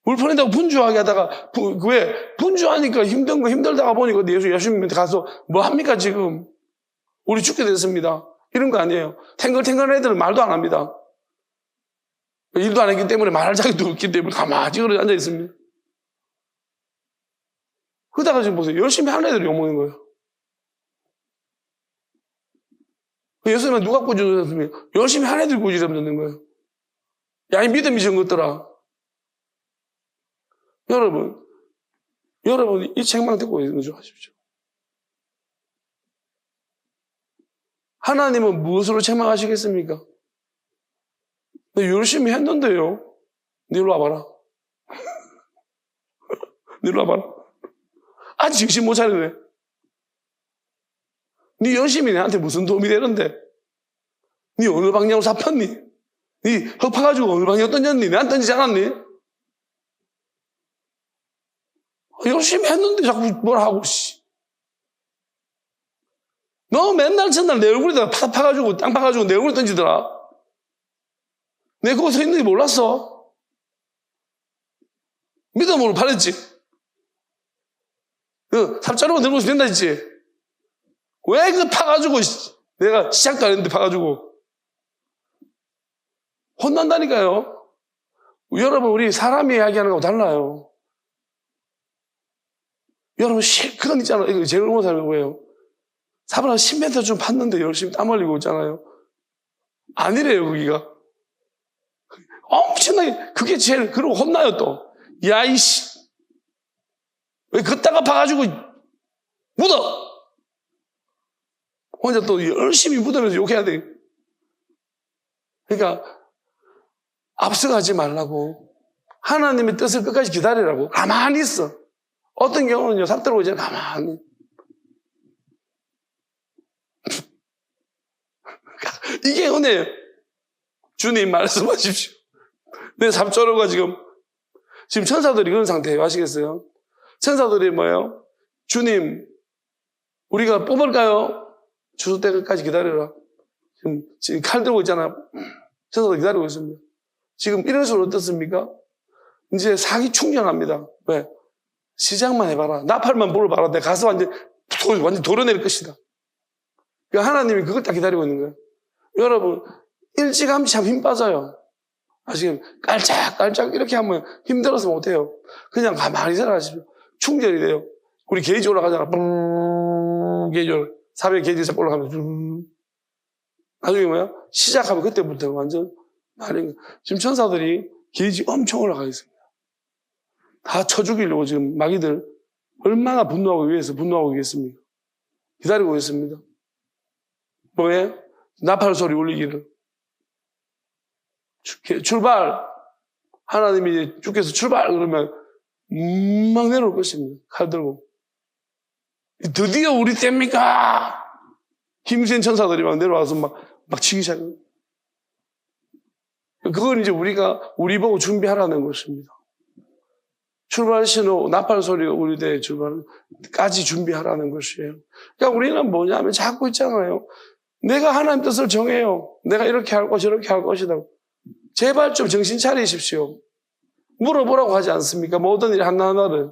물 퍼낸다고 분주하게 하다가 왜 분주하니까 힘들다가 보니까 예수님한테 가서 뭐 합니까 지금? 우리 죽게 됐습니다. 이런 거 아니에요. 탱글탱글한 애들은 말도 안 합니다. 일도 안 했기 때문에 말할 자격도 없기 때문에 가만히 앉아 있습니다. 그러다가 지금 보세요. 열심히 하는 애들이 욕먹는 거예요. 예수님은 누가 꾸짖으셨습니까? 열심히 하는 애들이 꾸짖으셨는 거예요. 야, 이 믿음이 전 것들아. 여러분 이 책만 듣고 인정하십시오. 하나님은 무엇으로 책망하시겠습니까? 너 열심히 했는데요. 너 일로 와봐라. 너 일로 와봐라. 아직 정신 못 차리네. 네 열심히 내한테 무슨 도움이 되는데? 네 어느 방향으로 잡혔니? 네 흡파가지고 어느 방향 던졌니? 내한테 던지지 않았니? 열심히 했는데 자꾸 뭐라 하고, 씨. 너 맨날 첫날 내 얼굴에다가 파가지고, 땅 파가지고 내 얼굴에 던지더라. 내 그거 서 있는 게 몰랐어? 믿음으로 바랬지? 삽자루만 들고 있으면 된다 했지? 왜 그 파가지고, 내가 시작도 안 했는데 파가지고. 혼난다니까요. 여러분, 우리 사람이 이야기하는 거하고 달라요. 여러분, 그건 있잖아요. 이거 제일 못하는 거예요. 사바나 10m 좀 팠는데 열심히 땀 흘리고 있잖아요. 아니래요, 거기가. 엄청나게, 그게 제일, 그러고 혼나요, 또. 야, 이씨. 왜 걷다가 파가지고 묻어! 혼자 또 열심히 묻으면서 욕해야 돼. 그러니까, 앞서가지 말라고. 하나님의 뜻을 끝까지 기다리라고. 가만히 있어. 어떤 경우는요, 삽 들고 이제 가만히. 이게 은혜예요. 주님 말씀하십시오. 내 삽자루가 지금 천사들이 그런 상태예요. 아시겠어요? 천사들이 뭐예요? 주님, 우리가 뽑을까요? 주소 때까지 기다려라. 지금 칼 들고 있잖아요. 천사도 기다리고 있습니다. 지금 이럴수록 어떻습니까? 이제 사기 충전합니다. 왜? 시작만 해봐라. 나팔만 불어봐라. 내가 가서 완전 도려낼 것이다. 그러니까 하나님이 그걸 딱 기다리고 있는 거예요. 여러분, 일찌감치 하면 힘 빠져요. 지금 깔짝깔짝 이렇게 하면 힘들어서 못해요. 그냥 가만히 살아가십시오. 충전이 돼요. 우리 게이지 올라가잖아. 게이지 400 게이지 올라가면 나중에 뭐야? 시작하면 그때부터 완전 나는 지금 천사들이 게이지 엄청 올라가 있습니다. 다 쳐 죽이려고 지금 마귀들 얼마나 분노하고 위해서 분노하고 있겠습니까? 기다리고 있습니다. 뭐에? 나팔 소리 울리기를. 출발! 하나님이 이제 주께서 출발! 그러면 막 내려올 것입니다. 칼 들고. 드디어 우리 때입니까? 힘센 천사들이 막 내려와서 막 치기 시작해요. 그걸 이제 우리 보고 준비하라는 것입니다. 출발 신호, 나팔 소리가 우리 대 출발까지 준비하라는 것이에요. 그러니까 우리는 뭐냐면 자꾸 있잖아요. 내가 하나님 뜻을 정해요. 내가 이렇게 할 것, 저렇게 할 것이다. 제발 좀 정신 차리십시오. 물어보라고 하지 않습니까? 모든 일 하나하나를.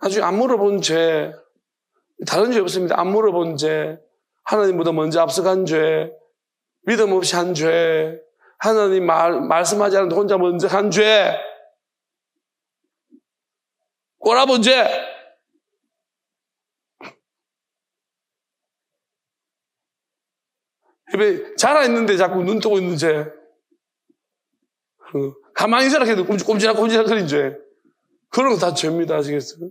나중에 안 물어본 죄, 다른 죄 없습니다. 안 물어본 죄, 하나님보다 먼저 앞서간 죄, 믿음 없이 한 죄, 하나님 말씀하지 않는데 혼자 먼저 한 죄, 꼬라본 죄. 입에 자라있는데 자꾸 눈 뜨고 있는 죄. 가만히 생각해도 꼼지락거리는 죄. 그런 거 다 죄입니다. 아시겠어요?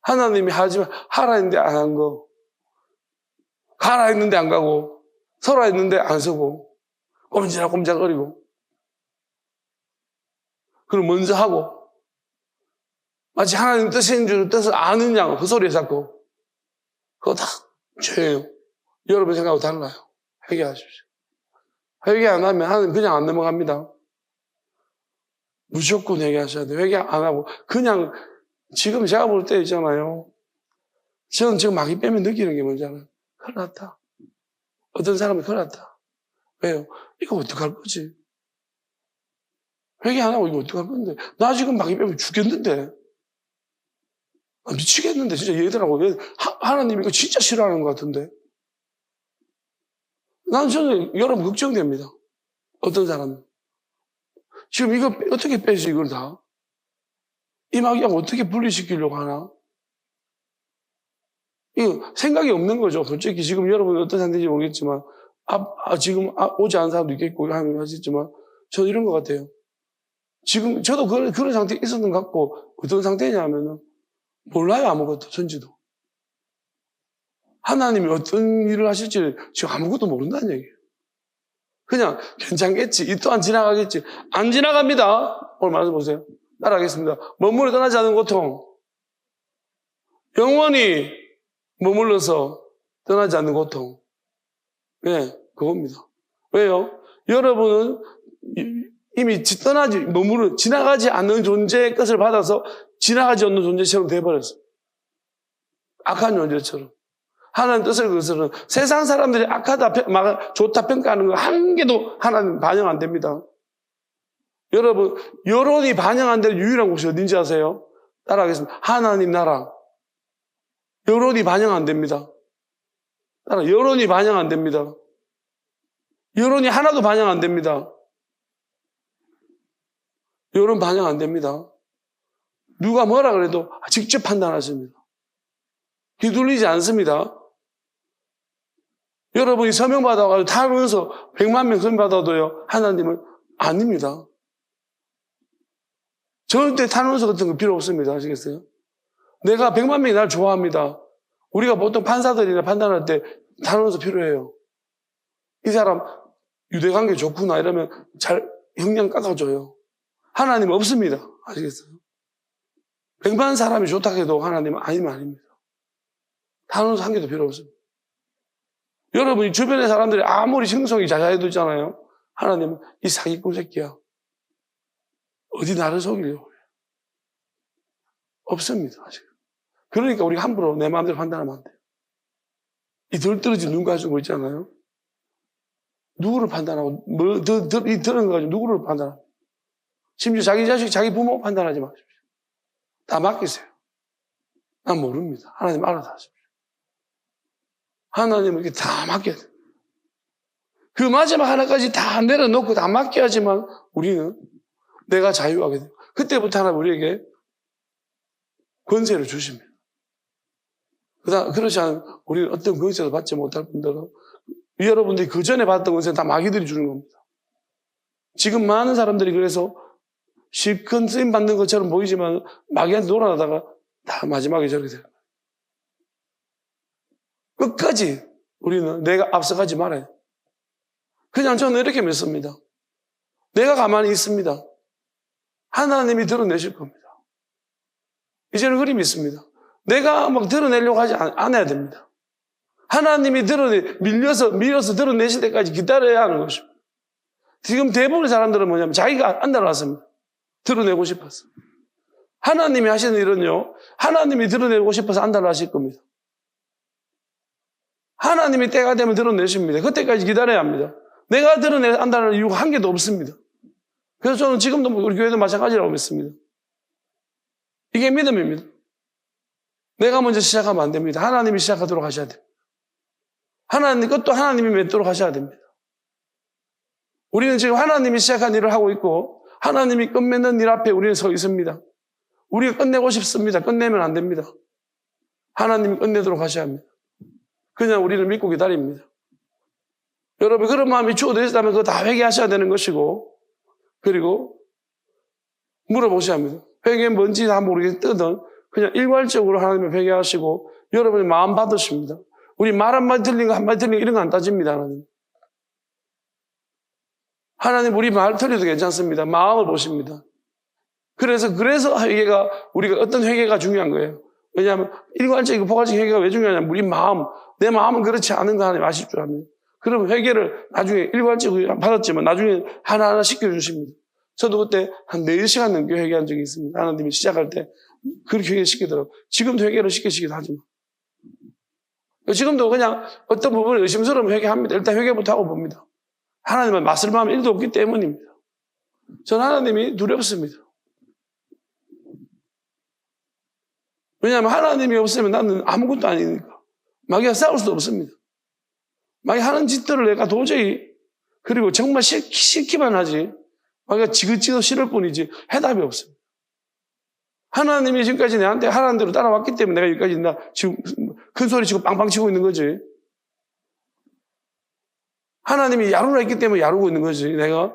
하나님이 하라 했는데 안 한 거. 가라 했는데 안 가고, 서라 했는데 안 서고, 꼼지락거리고. 그럼 먼저 하고, 마치 하나님 뜻인 줄 뜻을 아느냐고 그 소리에 자꾸. 그거 다 죄예요. 여러분 생각하고 달라요. 회개하십시오. 회개 안 하면 하나님 그냥 안 넘어갑니다. 무조건 회개하셔야 돼요. 회개 안 하고 그냥 지금 제가 볼 때 있잖아요. 저는 지금 마귀 빼면 느끼는 게 뭔지 알아요? 큰일 났다. 어떤 사람은 큰일 났다. 왜요? 이거 어떡할 거지? 회개 안 하고 이거 어떡할 건데? 나 지금 마귀 빼면 죽겠는데? 미치겠는데 진짜 얘들하고 하나님 이거 진짜 싫어하는 것 같은데? 저는 여러분 걱정됩니다. 어떤 사람은. 지금 이거 어떻게 빼지 이걸 다? 이 마귀하고 어떻게 분리시키려고 하나? 이거 생각이 없는 거죠. 솔직히 지금 여러분은 어떤 상태인지 모르겠지만 지금 오지 않은 사람도 있겠고 하시지만 저는 이런 것 같아요. 지금 저도 그런 상태에 있었던 것 같고 어떤 상태냐 하면은 몰라요. 아무것도 전지도. 하나님이 어떤 일을 하실지 지금 아무것도 모른다는 얘기예요. 그냥 괜찮겠지. 이 또한 지나가겠지. 안 지나갑니다. 오늘 말씀 보세요. 따라하겠습니다. 머물러 떠나지 않은 고통. 영원히 머물러서 떠나지 않는 고통. 네, 그겁니다. 왜요? 여러분은 이미 지나가지 않는 존재의 것을 받아서 지나가지 않는 존재처럼 돼버렸어요. 악한 존재처럼. 하나님 뜻을 그것은 세상 사람들이 악하다, 좋다 평가하는 거 한 개도 하나님 반영 안 됩니다. 여러분, 여론이 반영 안 되는 유일한 곳이 어딘지 아세요? 따라하겠습니다. 하나님 나라. 여론이 반영 안 됩니다. 여론이 반영 안 됩니다. 여론이 하나도 반영 안 됩니다. 여론 반영 안 됩니다. 누가 뭐라 그래도 직접 판단하십니다. 휘둘리지 않습니다. 여러분이 서명 받아가지고 다 하면서 100만 명 서명 받아도요, 하나님은 아닙니다. 절대 탄원서 같은 거 필요 없습니다. 아시겠어요? 내가 100만 명이 날 좋아합니다. 우리가 보통 판사들이나 판단할 때 탄원서 필요해요. 이 사람 유대관계 좋구나 이러면 잘 형량 깎아줘요. 하나님은 없습니다. 아시겠어요? 100만 사람이 좋다고 해도 하나님은 아니면 아닙니다. 탄원서 한 개도 필요 없습니다. 여러분이 주변의 사람들이 아무리 형성이 자자해도 있잖아요. 하나님은 이 사기꾼 새끼야. 어디 나를 속이려고 그래. 없습니다. 아직. 그러니까 우리가 함부로 내 마음대로 판단하면 안 돼요. 이 덜 떨어진 눈 가지고 있잖아요. 누구를 판단하고, 이 들은 거 가지고 누구를 판단하고. 심지어 자기 자식, 자기 부모 판단하지 마십시오. 다 맡기세요. 난 모릅니다. 하나님 알아서 하십시오. 하나님은 이렇게 다 맡겨야 돼요. 그 마지막 하나까지 다 내려놓고 다 맡겨야지만 우리는 내가 자유하게 돼요. 그때부터 하나님 우리에게 권세를 주십니다. 그렇지 않으면 우리는 어떤 권세도 받지 못할 뿐더러 여러분들이 그 전에 받았던 권세는 다 마귀들이 주는 겁니다. 지금 많은 사람들이 그래서 실컷 쓰임 받는 것처럼 보이지만 마귀한테 놀아나다가 다 마지막에 저렇게 돼요. 끝까지 우리는 내가 앞서가지 말아요. 그냥 저는 이렇게 믿습니다. 내가 가만히 있습니다. 하나님이 드러내실 겁니다. 이제는 그리 믿습니다. 내가 막 드러내려고 하지 않아야 됩니다. 하나님이 밀어서 드러내실 때까지 기다려야 하는 것입니다. 지금 대부분의 사람들은 뭐냐면 자기가 안 달아났습니다. 드러내고 싶어서. 하나님이 하시는 일은요, 하나님이 드러내고 싶어서 안 달아나실 겁니다. 하나님이 때가 되면 드러내십니다. 그때까지 기다려야 합니다. 내가 안 달아날 이유가 한 개도 없습니다. 그래서 저는 지금도 우리 교회도 마찬가지라고 믿습니다. 이게 믿음입니다. 내가 먼저 시작하면 안 됩니다. 하나님이 시작하도록 하셔야 됩니다. 그것도 하나님이 맺도록 하셔야 됩니다. 우리는 지금 하나님이 시작한 일을 하고 있고 하나님이 끝맺는 일 앞에 우리는 서 있습니다. 우리가 끝내고 싶습니다. 끝내면 안 됩니다. 하나님이 끝내도록 하셔야 합니다. 그냥 우리는 믿고 기다립니다. 여러분 그런 마음이 추구되셨다면 그거 다 회개하셔야 되는 것이고 그리고 물어보셔야 합니다. 회개 뭔지 다 모르겠거든. 그냥 일괄적으로 하나님을 회개하시고 여러분이 마음 받으십니다. 우리 말 한마디 틀린 거 한마디 틀린 거 이런 거 안 따집니다. 하나님 우리 말 틀려도 괜찮습니다. 마음을 보십니다. 그래서 회개가 우리가 어떤 회개가 중요한 거예요. 왜냐하면 일괄적이고 포괄적인 회개가 왜 중요하냐면 우리 마음, 내 마음은 그렇지 않은 거 하나님 아실 줄 압니다. 그러면 회개를 나중에 일괄적으로 받았지만 나중에 하나하나 시켜주십니다. 저도 그때 한 4시간 넘게 회개한 적이 있습니다. 하나님이 시작할 때 그렇게 회개시키더라고요. 지금도 회개를 시키시기도 하지만. 지금도 그냥 어떤 부분에 의심스러우면 회개합니다. 일단 회개부터 하고 봅니다. 하나님은 맞설 마음이 1도 없기 때문입니다. 전 하나님이 두렵습니다. 왜냐하면 하나님이 없으면 나는 아무것도 아니니까. 마귀가 싸울 수도 없습니다. 마귀 하는 짓들을 내가 도저히 그리고 정말 싫기만 하지 마귀가 지긋지긋 싫을 뿐이지 해답이 없습니다. 하나님이 지금까지 내한테 하라는 대로 따라왔기 때문에 내가 여기까지 지금 큰 소리 치고 빵빵 치고 있는 거지. 하나님이 야루라 했기 때문에 야루고 있는 거지. 내가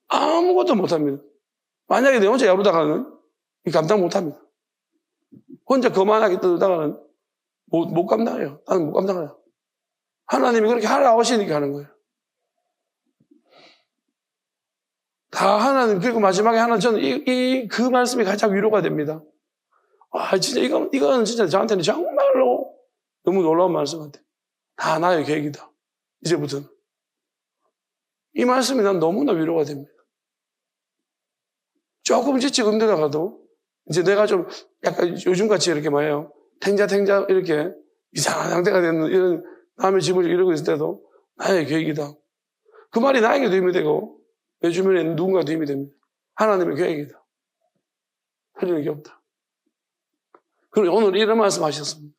아무것도 못합니다. 만약에 내 혼자 야루다가는 감당 못합니다. 혼자 거만하게 떠들다가는 못 감당해요. 나는 못 감당해요. 하나님이 그렇게 하라고 하시니까 하는 거예요. 다 하나님, 그리고 마지막에 저는 그 말씀이 가장 위로가 됩니다. 진짜 이건 진짜 저한테는 정말로 너무 놀라운 말씀 같아요. 다 나의 계획이다. 이제부터는. 이 말씀이 난 너무나 위로가 됩니다. 조금 지치고 힘들다가도 이제 내가 좀 약간 요즘같이 이렇게 뭐예요. 탱자 이렇게 이상한 상태가 되는 이런 남의 집을 이러고 있을 때도 나의 계획이다. 그 말이 나에게도 힘이 되고 내 주변에 누군가도 힘이 됩니다. 하나님의 계획이다. 틀리는 게 없다. 그리고 오늘 이런 말씀 하셨습니다.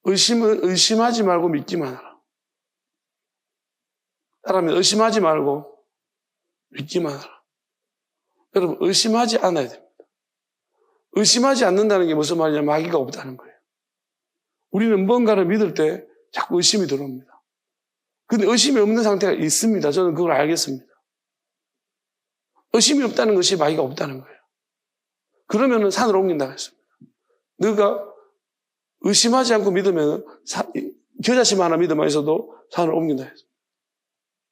의심하지 말고 믿기만 하라. 따라하면 의심하지 말고 믿기만 하라. 여러분 의심하지 않아야 됩니다. 의심하지 않는다는 게 무슨 말이냐면 마귀가 없다는 거예요. 우리는 뭔가를 믿을 때 자꾸 의심이 들어옵니다. 근데 의심이 없는 상태가 있습니다. 저는 그걸 알겠습니다. 의심이 없다는 것이 마귀가 없다는 거예요. 그러면은 산을 옮긴다고 했습니다. 너가 의심하지 않고 믿으면 겨자씨 하나 믿음만 있어도 산을 옮긴다 했습니다.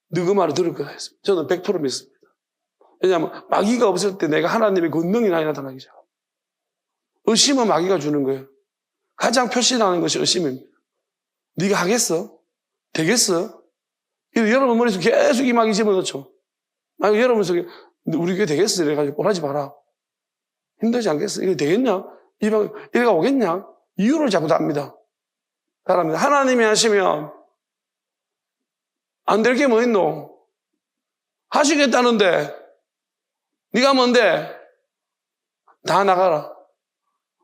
너그 말을 들을 거다 했습니다. 저는 100% 믿습니다. 왜냐하면 마귀가 없을 때 내가 하나님의 권능이 나에 나타나기 시작합니다. 의심은 마귀가 주는 거예요. 가장 표시나는 것이 의심입니다. 네가 하겠어? 되겠어? 여러분 머릿속에 계속 이 마귀 집어넣죠. 여러분 머릿속에 우리 교회 되겠어? 이래가지고 꼴하지 마라. 힘들지 않겠어? 이거 되겠냐? 이래가 오겠냐? 이유를 자꾸 답니다. 바랍니다. 하나님이 하시면 안 될 게 뭐 있노? 하시겠다는데 네가 뭔데? 다 나가라.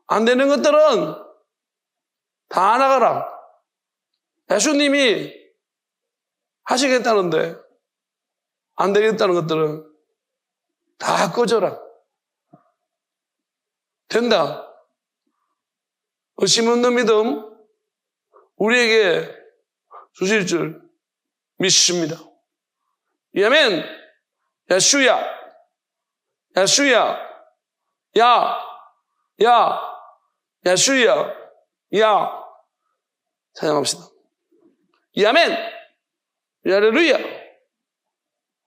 안 되는 것들은 다 나가라. 예수님이 하시겠다는데 안 되겠다는 것들은 다 꺼져라. 된다. 의심 없는 믿음 우리에게 주실 줄 믿습니다. 아멘. 예수야, 예수야, 예수야, 찬양합시다. 아멘. 할렐루야.